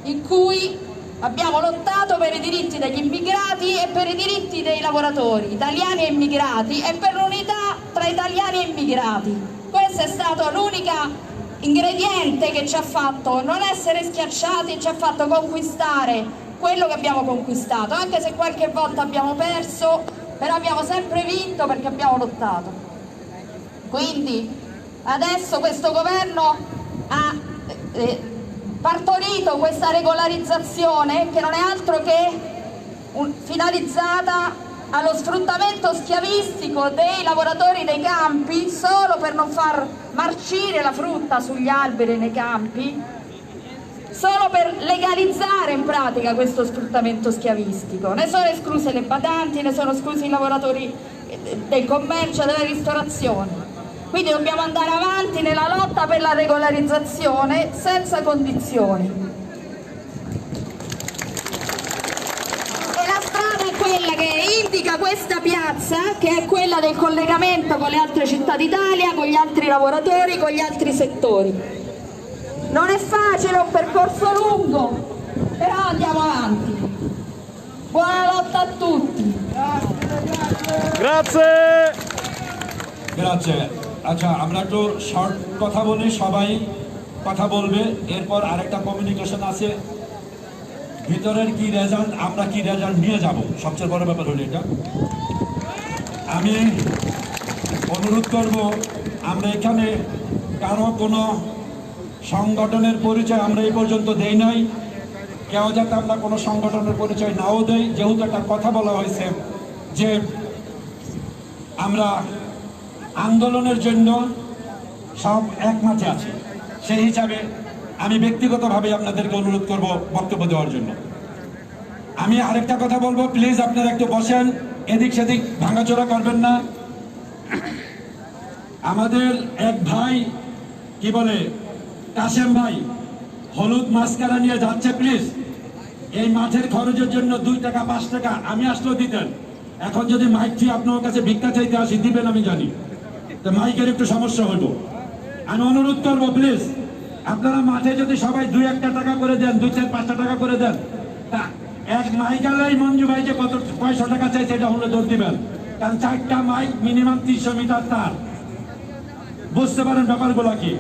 in cui abbiamo lottato per i diritti degli immigrati e per i diritti dei lavoratori, italiani e immigrati, e per l'unità tra italiani e immigrati. Questo è stato l'unico ingrediente che ci ha fatto non essere schiacciati e ci ha fatto conquistare quello che abbiamo conquistato, anche se qualche volta abbiamo perso, però abbiamo sempre vinto perché abbiamo lottato. Quindi adesso questo governo ha partorito questa regolarizzazione che non è altro che finalizzata allo sfruttamento schiavistico dei lavoratori dei campi, solo per non far marcire la frutta sugli alberi nei campi, solo per legalizzare in pratica questo sfruttamento schiavistico. Ne sono escluse le badanti, ne sono esclusi i lavoratori del commercio e della ristorazione. Quindi dobbiamo andare avanti nella lotta per la regolarizzazione senza condizioni. E la strada è quella che indica questa piazza, che è quella del collegamento con le altre città d'Italia, con gli altri lavoratori, con gli altri settori. Non è facile, è un percorso lungo, però andiamo avanti. Buona lotta a tutti. Grazie. Grazie। আচ্ছা আমরা একটু শর্ট কথা বলি, সবাই কথা বলবে, এরপর আরেকটা কমিউনিকেশন আছে, ভিতরের কি রেজাল্ট আমরা কি রেজাল্ট নিয়ে যাব, সবচেয়ে বড় ব্যাপার হলো এটা। আমি অনুরোধ করব, আমরা এখানে কারো কোনো সংগঠনের পরিচয় আমরা এই পর্যন্ত দেই নাই, কেউ যাতে আমরা কোনো সংগঠনের পরিচয় নাও দেই, যেহেতু একটা কথা বলা হয়েছে যে আমরা আন্দোলনের জন্য সব একমাঝে আছে, সেই হিসাবে আমি ব্যক্তিগতভাবে আপনাদেরকে অনুরোধ করব বক্তব্য দেওয়ার জন্য। আমি আরেকটা কথা বলবো, প্লিজ আপনারা একটু বসেন, এদিক সেদিক ভাঙাচোরা করবেন না। আমাদের এক ভাই কি বলে কাশেম ভাই হলুদ মাস্কারা নিয়ে যাচ্ছে, প্লিজ এই মাঠের খরচের জন্য 2 টাকা 5 টাকা আমি আসলেও দিতেন, এখন যদি মাইক দিয়ে আপনার কাছে ভিক্ষা চাইতে আসি দিবেন আমি জানি, তো মাইকের একটু সমস্যা হইব। আমি অনুরোধ করবো প্লিজ আপনারা মাঠে যদি সবাই 2-1 টাকা করে দেন, 2-4-5 টাকা করে দেন, তা এক মাইক আলাই মঞ্জু ভাই যে কয়শো টাকা চাই সেটা হলে দৌড় দিবেন, কারণ 4টা মাইক মিনিমাম 300 মিটার তার, বুঝতে পারেন ব্যাপারগুলো কি।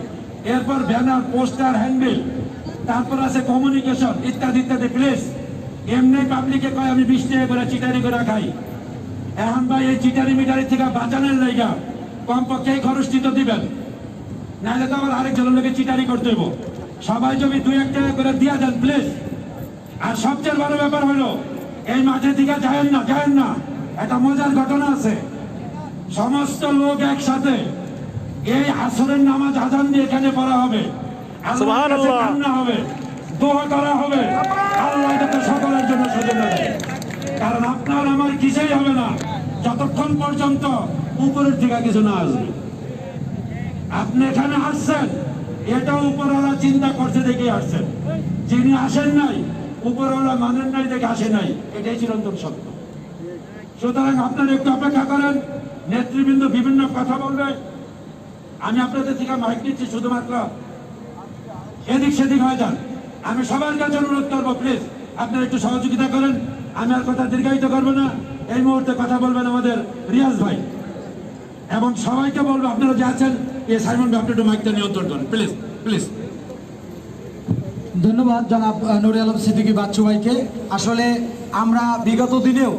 এরপর ব্যানার, পোস্টার, হ্যান্ডবিল, তারপর আছে কমিউনিকেশন ইত্যাদি ইত্যাদি। প্লিজ এমনি পাবলিকে কয় আমি 20 টাকা করে চিটারি করে খাই, এখন ভাই এই চিটারি মিটারি থেকে বাঁচানোর লাইগা কমপক্ষে এই খরচটি তো দিবেন, নাহলে তো আবার আরেকজনের লোকে চিটারি করতে হইব। সবাই যদি 2-1 টাকা করে দিয়া দেন প্লিজ। আর সবচেয়ে বড় ব্যাপার হলো এই মাঠে থেকে যায়েন না, একটা মজার ঘটনা আছে, সমস্ত লোক একসাথে এই আসরের নামাজ আজান দিয়ে এখানে পড়া হবে, আল্লাহর কাছে কান্না হবে, দোয়া করা হবে, আল্লাহ যাতে সকলের জন্য সুযোগ দেয়। কারণ আপনার আমার কিছুই হবে না যতক্ষণ পর্যন্ত উপরের থেকে কিছু না আসবে। আপনি এখানে আসছেন, এটা উপরওয়ালা চিন্তা করছে দেখে আসছেন, যিনি আসেন নাই উপরওয়ালা মানেন নাই দেখে আসে নাই, এটাই চিরন্তন সত্য। সুতরাং আপনারা একটু অপেক্ষা করেন, নেতৃবৃন্দ বিভিন্ন কথা বলবে, আমি আপনাদের থেকে মাইক নিচ্ছি, শুধুমাত্র এদিক সেদিক হয়ে যান। আমি সবার কাছে অনুরোধ করবো প্লিজ আপনারা একটু সহযোগিতা করেন, আমি আর কথা দীর্ঘায়িত করবো না। এই মুহূর্তে কথা বলবেন আমাদের রিয়াজ ভাই, এবং সবাইকে বলবো আপনারা যে আছেন এই সাইমন ভাই আপনি একটু মাইকটা নিয়ন্ত্রণ করেন প্লিজ প্লিজ। ধন্যবাদ জনাব নুরে আলম সিদ্দিকী বাচ্চু ভাইকে। আসলে আমরা বিগত দিনেও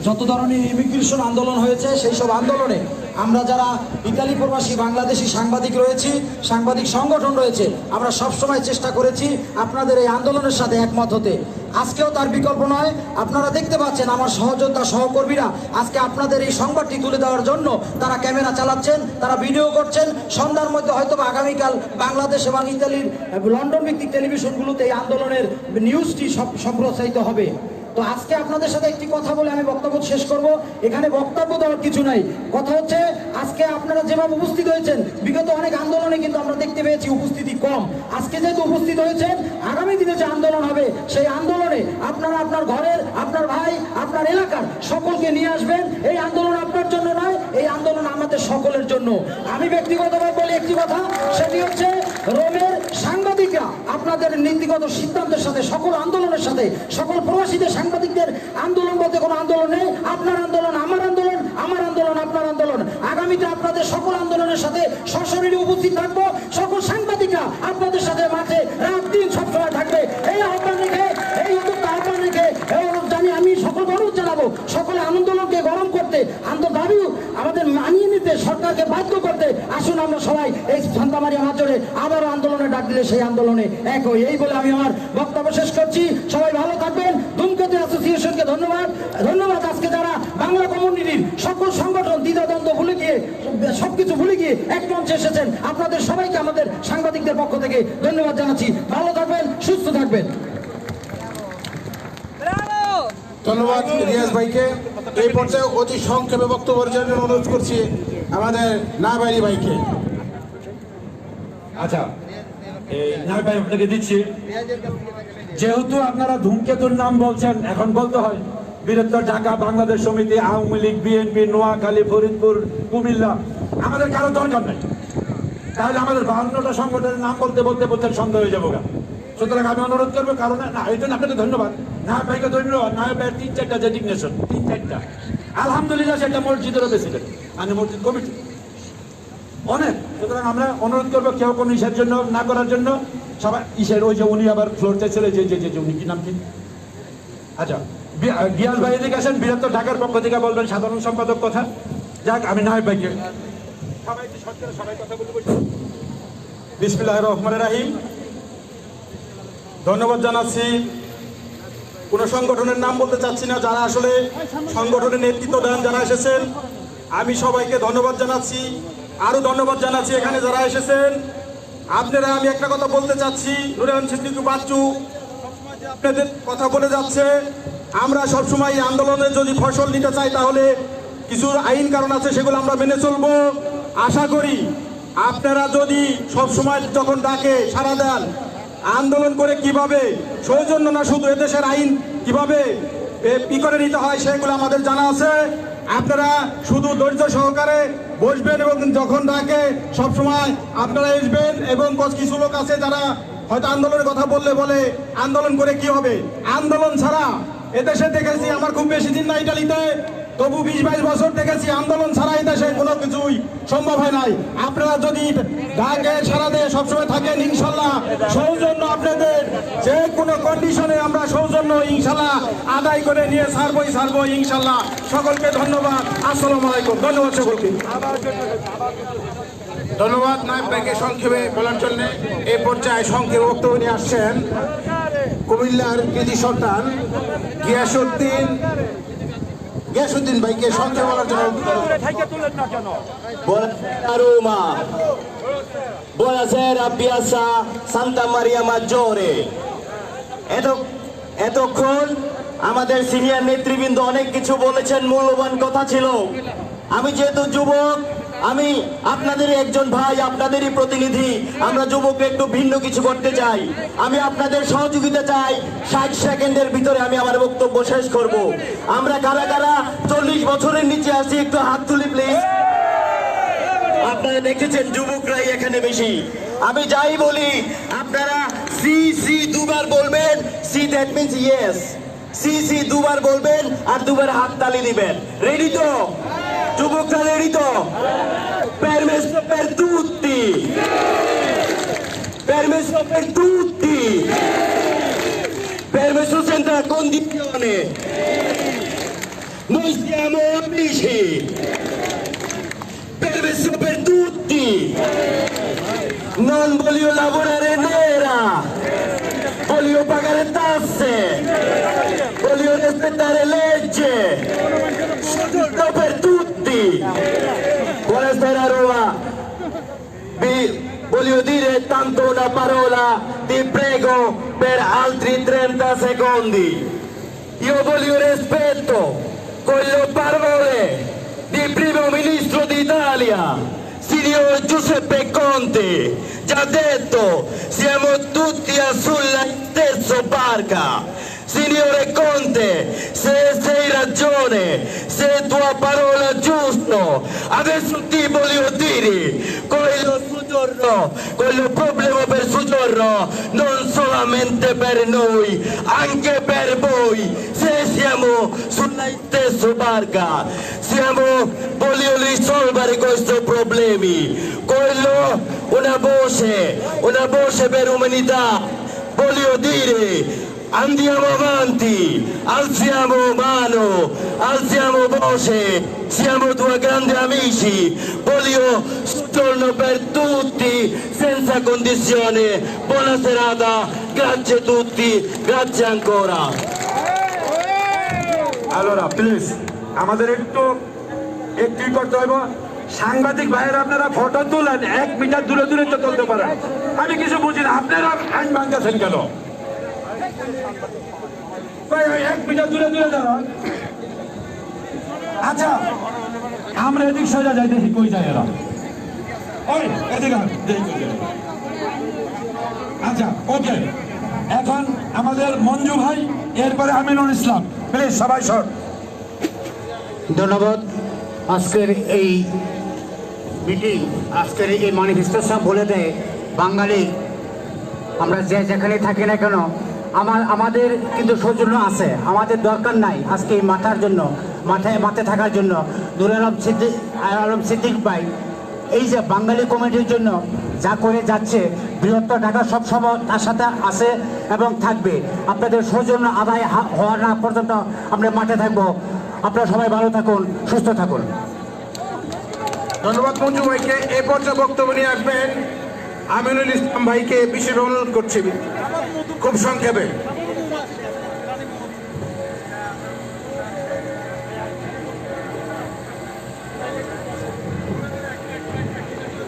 যত ধরনের ইমিগ্রেশন আন্দোলন হয়েছে সেই সব আন্দোলনে আমরা যারা ইতালি প্রবাসী বাংলাদেশি সাংবাদিক রয়েছি, সাংবাদিক সংগঠন রয়েছে, আমরা সবসময় চেষ্টা করেছি আপনাদের এই আন্দোলনের সাথে একমত হতে। আজকেও তার বিকল্প নয়। আপনারা দেখতে পাচ্ছেন আমার সহযোদ্ধা সহকর্মীরা আজকে আপনাদের এই সংবাদটি তুলে দেওয়ার জন্য তারা ক্যামেরা চালাচ্ছেন, তারা ভিডিও করছেন। সন্ধ্যার মধ্যে হয়তো আগামীকাল বাংলাদেশ এবং ইতালির লন্ডন ভিত্তিক টেলিভিশনগুলোতে এই আন্দোলনের নিউজটি সম্প্রচারিত হবে। তো আজকে আপনাদের সাথে একটি কথা বলে আমি বক্তব্য শেষ করব। এখানে বক্তব্য দেওয়ার কিছু নাই, কথা হচ্ছে আজকে আপনারা যেভাবে উপস্থিত হয়েছেন, বিগত অনেক আন্দোলনে কিন্তু আমরা দেখতে পেয়েছি উপস্থিতি কম। আজকে যেহেতু উপস্থিত হয়েছেন, আগামী দিনে যে আন্দোলন হবে সেই আন্দোলনে আপনারা আপনার ঘরের, আপনার ভাই, আপনার এলাকার সকলকে নিয়ে আসবেন। এই আন্দোলন আপনার জন্য নয়, এই আন্দোলন আমাদের সকলের জন্য। আমি ব্যক্তিগতভাবে বলি একটি কথা, সেটি হচ্ছে রোমের সাংবাদিকরা আপনাদের নীতিগত সিদ্ধান্তের সাথে, সকল আন্দোলনের সাথে, সকল প্রবাসীদের সাংবাদিকদের আন্দোলন বলতে কোনো আন্দোলন নেই। আপনার আন্দোলন আমার আন্দোলন, আমার আন্দোলন আপনার আন্দোলন। আগামীতে আপনাদের সকল আন্দোলনের সাথে সশরীরে উপস্থিত থাকবো। সকল সাংবাদিকরা আপনাদের সাথে মাঠে রাত দিন সবসময় থাকবে। এই আহ্বান রেখে, এই উদ্যোক্তা আহ্বান রেখে জানি আমি সকলকে অনুরোধ জানাবো সকলে আন্দোলনকে গরম করতে, দাবি আমাদের মানিয়ে নিতে, সরকারকে বাধ্য করতে। আসুন আমরা সবাই এই সান্তা মারিয়া মাজরে আবারও আন্দোলনে ডাক দিলে সেই আন্দোলনে এক হই। এই বলে আমি আমার বক্তব্য শেষ করছি। সবাই ভালো থাকবেন। ধূমকেতু অ্যাসোসিয়েশনকে ধন্যবাদ। ধন্যবাদ আজকে যারা বাংলা কমিউনিটির সকল সংগঠন দ্বিধাদ্বন্দ্ব ভুলে গিয়ে, সবকিছু ভুলে গিয়ে এক মঞ্চে এসেছেন। আপনাদের সবাইকে আমাদের সাংবাদিকদের পক্ষ থেকে ধন্যবাদ জানাচ্ছি। ভালো থাকবেন, সুস্থ থাকবেন। ধন্যবাদ রিয়াজ ভাইকে। এই পর্যায়ে অতি সংক্ষেপে বক্তব্যের জন্য অনুরোধ করছি আমাদের নাবারি ভাইকে। আচ্ছা, এই নাম ভাই আপনাকে দিচ্ছি। যেহেতু আপনারা ধূমকেতুর নাম বলছেন, এখন বলতে হয় বৃহত্তর ঢাকা বাংলাদেশ সমিতি, আওয়ামী লীগ, বিএনপি, নোয়াখালী, ফরিদপুর, কুমিল্লা, আমাদের কারো দরকার নাই। তাহলে আমাদের 52টা সংগঠনের নাম বলতে বলতে বলতে সন্দেহ হয়ে যাবো। সুতরাং আমি অনুরোধ করবো, কারণ না এই জন্য আপনাকে ধন্যবাদ, নায়ক ভাইকে ধন্যবাদ। নায়ক ভাইয়ের 3-4টা ডেজিগনেশন, 3-4টা আলহামদুলিল্লাহ, সেটা মসজিদেরও প্রেসিডেন্ট, মানে মসজিদ কমিটি অনেক। সুতরাং আমরা অনুরোধ করবো কেউ কোনো ইসের জন্য না করার জন্য, সবাই ইসের ওই যে উনি আবার ফ্লোর চাইছিল যে উনি কি নাম কি, আচ্ছা গিয়াস ভাই এদিকে আসেন, বৃহত্তর ঢাকার পক্ষ থেকে বলবেন সাধারণ সম্পাদক কথা। যাক, আমি নায়ক ভাইকে সবাই কথা বলতে বলছি। বিসমিল্লাহির রহমানির রহিম। ধন্যবাদ জানাচ্ছি। কোন সংগঠনের নাম বলতে চাচ্ছি না, যারা আসলে সংগঠনের নেতৃত্ব দেন, যারা এসেছেন, আমি সবাইকে ধন্যবাদ জানাচ্ছি। আরো ধন্যবাদ জানাচ্ছি এখানে যারা এসেছেন আপনারা। আমি একটা কথা বলতে চাচ্ছি, নুরে আলম সিদ্দিকী বাচ্চু আপনাদের কথা বলে যাচ্ছে, আমরা সবসময় এই আন্দোলনে যদি ফসল নিতে চাই তাহলে কিছু আইন কারণ আছে, সেগুলো আমরা মেনে চলবো। আশা করি আপনারা যদি সবসময় যখন ডাকে সাড়া দেন, আন্দোলন করে কিভাবে সৌজন্য না শুধু এদেশের আইন কিভাবে ই করে নিতে হয় সেগুলো আমাদের জানা আছে। আপনারা শুধু ধৈর্য সহকারে বসবেন এবং যখন ডাকে সবসময় আপনারা আসবেন। এবং কিছু লোক আছে যারা হয়তো আন্দোলনের কথা বলে আন্দোলন করে কি হবে, আন্দোলন ছাড়া এদেশে দেখেছি, আমার খুব বেশি দিন না ইটালিতে, তবু 20-22 বছর দেখেছি আন্দোলন ছাড়া এই দেশে কোনো কিছুই সম্ভব হয় নাই। আপনারা যদি ডাকে সারা দিয়ে সবসময় থাকেন, ইনশাল্লাহ সৌজন্য আপনাদের যে কোনো কন্ডিশনে আমরা সৌজন্য ইনশাল্লাহ আদায় করে নিয়ে ছাড়বো ইনশাল্লাহ। সকলকে ধন্যবাদ। আসসালামু আলাইকুম। ধন্যবাদ সকলকে। ধন্যবাদ নায়ক ভাইকে সংক্ষেপে বলার জন্য। এই পর্যায়ে সংক্ষেপে বক্তব্য নিয়ে আসছেন কুমিল্লার কৃতি সন্তান গিয়াসউদ্দিন ভাইকে সংক্ষেপে বলার জন্য। Roma, buonasera piazza Santa Maria Maggiore। এতক্ষণ আমাদের সিনিয়র নেতৃবৃন্দ অনেক কিছু বলেছেন, মূল্যবান কথা ছিল। আমি যেহেতু যুবক, আমি আপনাদেরই একজন ভাই, আপনাদেরই প্রতিনিধি। আমরা যুবক একটু ভিন্ন কিছু করতে চাই, আমি আপনাদের সহযোগিতা চাই। 60 সেকেন্ডের ভিতরে আমি আমার বক্তব্য শেষ করব। আমরা কারা কারা 40 বছরের নিচে আছি একটু হাত তুলি প্লিজ। আপনারা দেখেছেন যুবকরাই এখানে বেশি। আমি যাই বলি আপনারা সি দুবার বলবেন। See that means yes. CC দুবার বলবেন আর দুবার হাততালি দিবেন। রেডি তো? যুবকরা রেডি তো? Permesso per tutti! Permesso per tutti! Permesso senza condizione! Noi siamo amici! Permesso per tutti! Non voglio lavorare nera! Voglio pagare tasse! Voglio rispettare legge! Tutto per tutti! Buonasera Roma! Vi voglio dire tanto una parola, ti prego per altri 30 secondi. Io voglio rispetto con le parole di Primo Ministro d'Italia, signor Giuseppe Conte. Già detto, siamo tutti sulla stessa barca. Signore Conte, se sei ragione, se tua parola giusto, adesso ti voglio dire, quello problema per soggiorno, non solamente per noi, anche per voi, se siamo sulla stessa barca, voglio risolvere questi problemi, una voce per umanità, voglio dire, andiamo avanti, alziamo mano, alziamo voce, siamo due grandi amici, voglio soggiorno per tutti, senza condizione, buona serata, grazie a tutti, grazie ancora. Allora please আমাদের একটু করতে হবে, সাংবাদিক ভাইয়েরা আপনারা ফটো তোলেন, 1 মিটার দূরে দূরে তো তুলতে পারেন। আমি কিছু বুঝি না, আপনারা আইন ভাঙতেছেন কেন? 1 মিটার দূরে দূরে দাঁড়ান। আচ্ছা আমরা এদিক সোজা যাই, দেখি কই যায় এরা। ওই এদিকে আচ্ছা ওকে, এখন আমাদের মঞ্জু ভাই, এরপরে আমিনুল ইসলাম, প্লিজ সবাই শর্ট। ধন্যবাদ। আজকের এই মিটিং, আজকের এই ম্যানিফেস্টেশন বলে দেয় বাঙালি আমরা যেখানে থাকি না কেন, আমাদের কিন্তু সৌজন্য আছে, আমাদের দরকার নাই আজকে এই মাথার জন্য, মাথায় থাকার জন্য। নুর আলম সিদ্দিক ভাই এই যে বাঙালি কমিটির জন্য যা করে যাচ্ছে, বৃহত্তর ঢাকা সবসময় তার সাথে আছে এবং থাকবে। আপনাদের সৌজন্য আদায় হওয়ার না পর্যন্ত আমরা মাঠে থাকবো। আপনারা সবাই ভালো থাকুন, সুস্থ থাকুন। ধন্যবাদ মঞ্জু ভাইকে। এ পর্যায়ে বক্তব্য নিয়ে আসবেন আমিনুল ইসলাম ভাইকে, বিশেষ অনুরোধ করছি খুব সংক্ষেপে।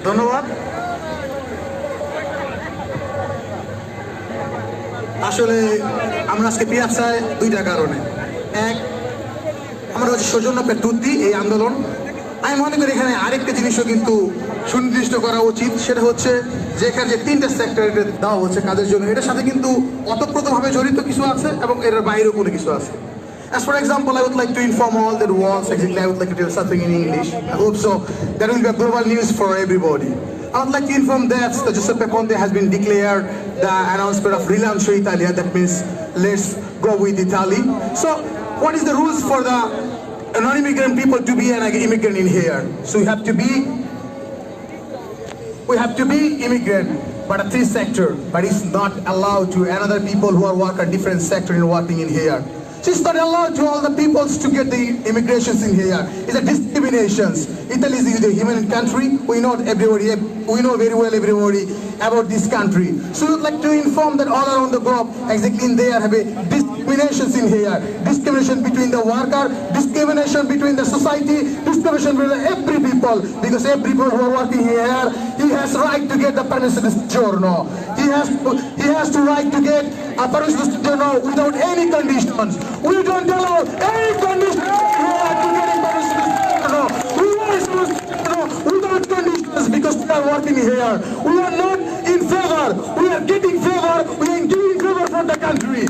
ধন্যবাদ। আসলে আমরা আজকে পিয়াসায় 2টা কারণে। এক, আমরা হচ্ছে সৌজন্য পে তুতি এই আন্দোলন। আমি মনে করি এখানে আরেকটা জিনিসও কিন্তু সুনির্দিষ্ট করা উচিত, সেটা হচ্ছে যে এখানে যে 3টা সেক্টর দেওয়া হচ্ছে কাজের জন্য, এটার সাথে কিন্তু ওতপ্রোতভাবে জড়িত কিছু আছে এবং এর বাইরেও কোনো কিছু আছে। As for example, I would like to inform all that was exactly, I would like to tell something in English. I hope so. There will be a global news for everybody. I would like to inform that Giuseppe Conte has been declared the announcement of Rilancio Italia. That means let's go with Italy. So, what is the rules for the non-immigrant people to be an immigrant in here? So we have to be immigrant, but a 3 sector, but it's not allowed to another people who are work a different sector in working in here. So it's not allowed to all the peoples to get the immigrations in here. It's a discriminations. Italy is a human country. We know very well everybody about this country. So we'd like to inform that all around the globe, exactly in there have a discriminations in here. Discrimination between the worker, discrimination between the society, discrimination between every people. Because every people who are working here, he has right to get the permission to giorno. He has to right to get a permission to giorno without any conditions. We don't allow any conditions to getting permission to giorno. We want without conditions because we are working here. We are not in favor. We are getting favor. We are giving favor for the country.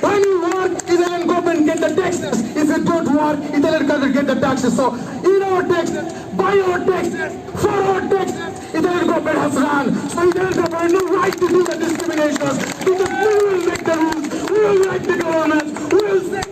When you work, Italian government get the taxes. If you don't work, Italian country get the taxes. So in our taxes, by our taxes, for our taxes, Italian government has run. So Italian government has no right to do the discriminations because we will make the rules. We will like the government, we will say,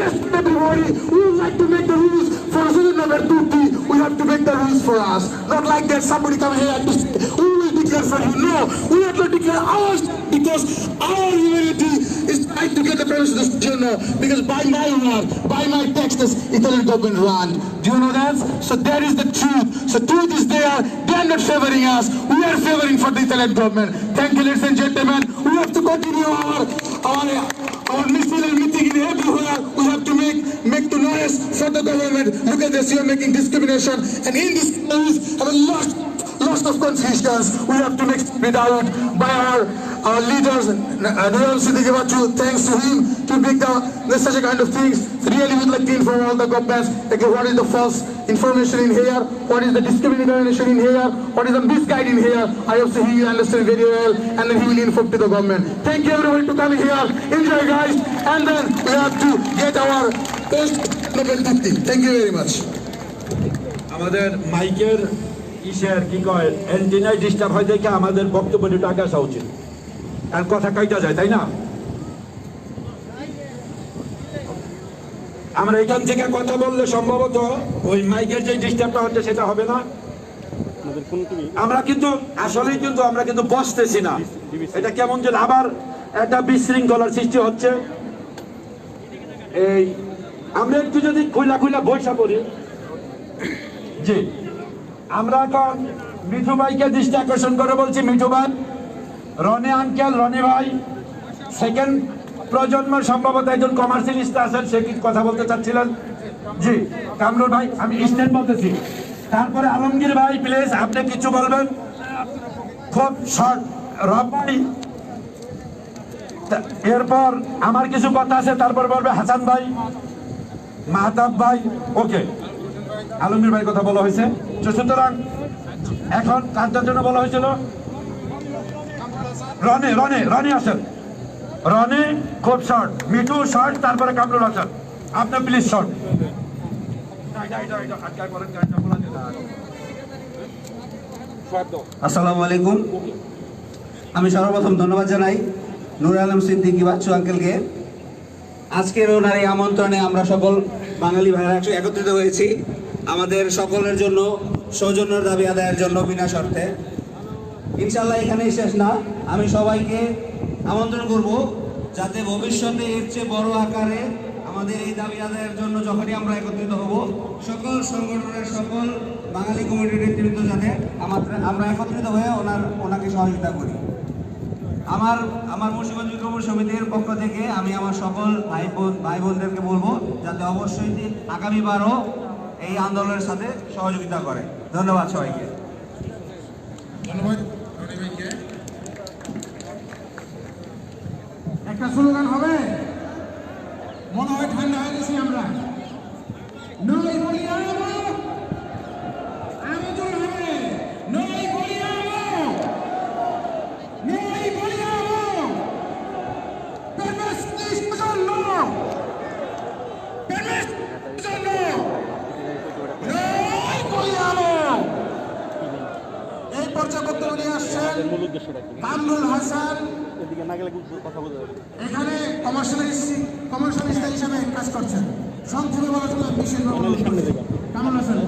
yes, everybody, we would like to make the rules for November 20. We have to make the rules for us. Not like that somebody come here and say, we will declare for you. No, we have to declare ours because our humanity is trying to get the permission to do no. Because by my word, by my texts, Italian government run. Do you know that? So that is the truth. So truth is there. They are not favoring us. We are favoring for the Italian government. Thank you, ladies and gentlemen. We have to continue our missile and meeting in everywhere. We have to make the noise for the government. Look at this, you are making discrimination, and in this case, have a lots of concessions. We have to make it out by our leaders. Noel Siddiqui, thanks to him to make such a kind of things. Really would like to inform all the governments, like what is the false information in here, what is the discrimination in here, what is the misguide in here. I hope he will understand very well, and then he will inform to the government. Thank you everyone to coming here. Enjoy guys, and then we have to get our post Nobel 50. Thank you very much. আমাদের মাইকের ইসের কি কয় এন্টিনায় ডিস্টার্ব হয় দেখে আমাদের বক্তব্য একটু আগে আসা উচিত, আর কথা কাইটা যায়, তাই না? আমরা এখান থেকে কথা বললে সম্ভবত ওই মাইকের যে ডিস্টার্বটা হচ্ছে সেটা হবে না। আমরা কিন্তু আসলেই কিন্তু আমরা কিন্তু বসতেছি না, এটা কেমন যেন আবার একটা বিশৃঙ্খলার সৃষ্টি হচ্ছে। এই আমরা একটু যদি খুলা বৈশা করি। জি, আমরা এখন মিঠু ভাইকে দৃষ্টি আকর্ষণ করে বলছি, মিঠু ভাই, রনি আঙ্কেল, রনি ভাই সেকেন্ড প্রজন্মের সম্ভবত একজন কমার্শিয়ালিস্ট আছেন, সে কি কথা বলতে চাচ্ছিলেন? জি, কামরুল ভাই, আমি স্ট্যান্ড বলতেছি। তারপরে আলমগীর ভাই, প্লিজ আপনি কিছু বলবেন, খুব শর্ট। রব ভাই, এরপর আমার কিছু কথা আছে, তারপর বলবে হাসান ভাই, মাহতাব ভাই। ওকে, আলমগীর ভাই কথা বলা হয়েছে। সুতরাং এখন কাজটার জন্য বলা হয়েছিল রনি আসেন, রনি খুব শর্ট, মিঠু শর্ট, তারপরে কামরুল হাসান, আপনি প্লিজ শর্ট। আসসালামু আলাইকুম। আমি সর্বপ্রথম ধন্যবাদ জানাই নূর আলম সিদ্দিকী বাচ্চু আঙ্কেলকে। আজকের ওনার এই আমন্ত্রণে আমরা সকল বাঙালি ভাইরা একত্রিত হয়েছি আমাদের সকলের জন্য সৌজন্যের দাবি আদায়ের জন্য বিনা শর্তে। ইনশাল্লাহ এখানেই শেষ না, আমি সবাইকে আমন্ত্রণ করব যাতে ভবিষ্যতে এর চেয়ে বড় আকারে আমাদের এই দাবি আদায়ের জন্য যখনই আমরা একত্রিত হব, সকল সংগঠনের সকল বাঙালি কমিটির নেতৃত্ব যাতে আমরা একত্রিত হয়ে ওনাকে সহযোগিতা করি। আমার মুন্সিগঞ্জ যুব সমিতির পক্ষ থেকে আমি আমার সকল ভাই বোনদেরকে বলবো যাতে অবশ্যই আগামীবারও এই আন্দোলনের সাথে সহযোগিতা করে। ধন্যবাদ সবাইকে। ধন্যবাদ। একটা স্লোগান হবে, মনে হয় ঠান্ডা হয়ে গেছি আমরা। নই বলিয়াবো, আমি জোর হবে, নই বলিয়াবো, নই বলিয়াবো, পেমেস্টিস জন্য, পেমেস্টিস জন্য, নই বলিয়াবো। এই পর্যায়ে বক্তব্য নিয়ে আসছেন কামরুল হাসান, এখানে কমার্শিয়ালিস্ট হিসেবে কাজ করছেন। সংক্ষেপে বলা চলে বিশেষ কামরুল হাসান।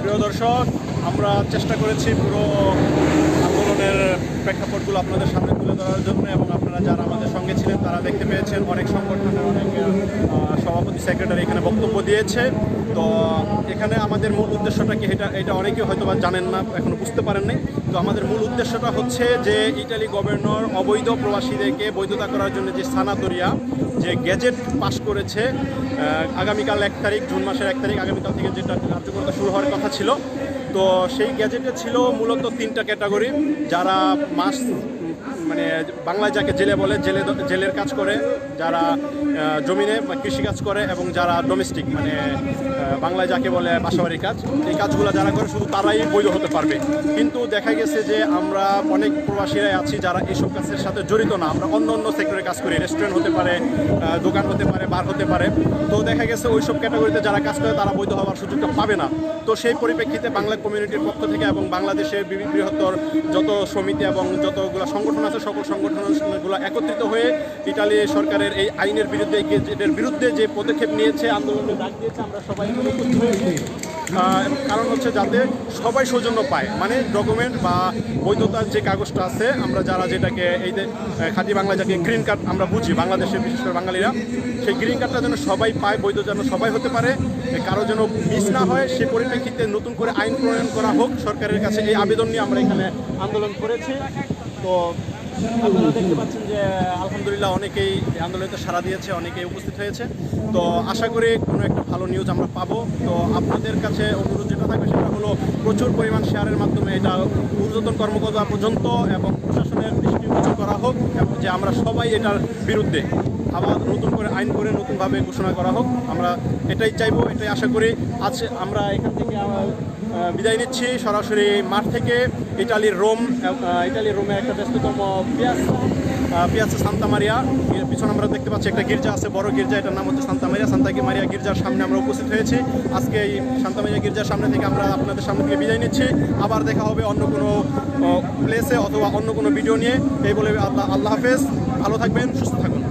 প্রিয় দর্শক, আমরা চেষ্টা করেছি পুরো আন্দোলনের প্রেক্ষাপটগুলো আপনাদের সামনে তুলে ধরার জন্য, এবং আপনারা যারা আমাদের সঙ্গে ছিলেন তারা দেখতে পেয়েছেন অনেক সংগঠনের অনেক সভাপতি সেক্রেটারি এখানে বক্তব্য দিয়েছে। তো এখানে আমাদের মূল উদ্দেশ্যটা কি, এটা অনেকে হয়তো বা জানেন না, এখনো বুঝতে পারেননি। তো আমাদের মূল উদ্দেশ্যটা হচ্ছে যে ইটালি গভর্নর অবৈধ প্রবাসীদেরকে বৈধতা করার জন্য যে সানাতোরিয়া যে গ্যাজেট পাস করেছে আগামীকাল 1 তারিখ, জুন মাসের 1 তারিখ, আগামীকাল থেকে যেটা কার্যকরতা শুরু হওয়ার কথা ছিল। তো সেই গ্যাজেটে ছিল মূলত 3টা ক্যাটাগরি, যারা মাস মানে বাংলায় যাকে জেলে বলে, জেলের কাজ করে, যারা জমিনে কৃষিকাজ করে, এবং যারা ডোমেস্টিক মানে বাংলায় যাকে বলে বাসাবাড়ির কাজ, এই কাজগুলো যারা করে শুধু তারাই বৈধ হতে পারবে। কিন্তু দেখা গেছে যে আমরা অনেক প্রবাসীরাই আছি যারা এইসব কাজের সাথে জড়িত না, আমরা অন্য অন্য সেক্টরে কাজ করি, রেস্টুরেন্ট হতে পারে, দোকান হতে পারে, বার হতে পারে। তো দেখা গেছে ওইসব ক্যাটাগরিতে যারা কাজ করে তারা বৈধ হওয়ার সুযোগটা পাবে না। তো সেই পরিপ্রেক্ষিতে বাংলা কমিউনিটির পক্ষ থেকে এবং বাংলাদেশের বৃহত্তর যত সমিতি এবং যতগুলো সংগঠন আছে সকল সংগঠনগুলো একত্রিত হয়ে ইটালি সরকারের এই আইনের বিরুদ্ধে, এটার বিরুদ্ধে যে পদক্ষেপ নিয়েছে, আন্দোলনের ডাক দিয়েছে, আমরা সবাই উপস্থিত হয়েছি। কারণ হচ্ছে যাতে সবাই সৌজন্য পায়, মানে ডকুমেন্ট বা বৈধতার যে কাগজটা আছে, আমরা যারা যেটাকে এই যে খাঁটি বাংলা যাকে গ্রিন কার্ড আমরা বুঝি, বাংলাদেশের বিশেষ করে বাঙালিরা, সেই গ্রিন কার্ডটা যেন সবাই পায়, বৈধ যেন সবাই হতে পারে, কারো যেন মিস না হয়, সে পরিপ্রেক্ষিতে নতুন করে আইন প্রণয়ন করা হোক সরকারের কাছে, এই আবেদন নিয়ে আমরা এখানে আন্দোলন করেছি। তো আপনারা দেখতে পাচ্ছেন যে আলহামদুলিল্লাহ অনেকেই আন্দোলনে সাড়া দিয়েছে, অনেকেই উপস্থিত হয়েছে। তো আশা করি কোনো একটা ভালো নিউজ আমরা পাবো। তো আপনাদের কাছে অনুরোধ যেটা থাকবে সেটা হলো প্রচুর পরিমাণ শেয়ারের মাধ্যমে এটা ঊর্ধ্বতন কর্মকর্তা পর্যন্ত এবং প্রশাসনের দৃষ্টিগোচর করা হোক, এবং যে আমরা সবাই এটার বিরুদ্ধে আবার নতুন করে আইন করে নতুনভাবে ঘোষণা করা হোক। আমরা এটাই চাইবো, এটাই আশা করি। আজ আমরা এখান থেকে বিদায় নিচ্ছি সরাসরি মাঠ থেকে ইটালির রোমে একটা ব্যস্ততম পিয়াজা সান্তা মারিয়া, পিছনে আমরা দেখতে পাচ্ছি একটা গির্জা আছে, বড় গির্জা, এটার নাম হচ্ছে সান্তা মারিয়া গির্জার সামনে আমরা উপস্থিত হয়েছি। আজকে এই সান্তা মারিয়া গির্জার সামনে থেকে আমরা আপনাদের সামনে থেকে বিদায় নিচ্ছি। আবার দেখা হবে অন্য কোনো প্লেসে অথবা অন্য কোনো ভিডিও নিয়ে। এই বলে আল্লাহ হাফেজ, ভালো থাকবেন, সুস্থ থাকুন।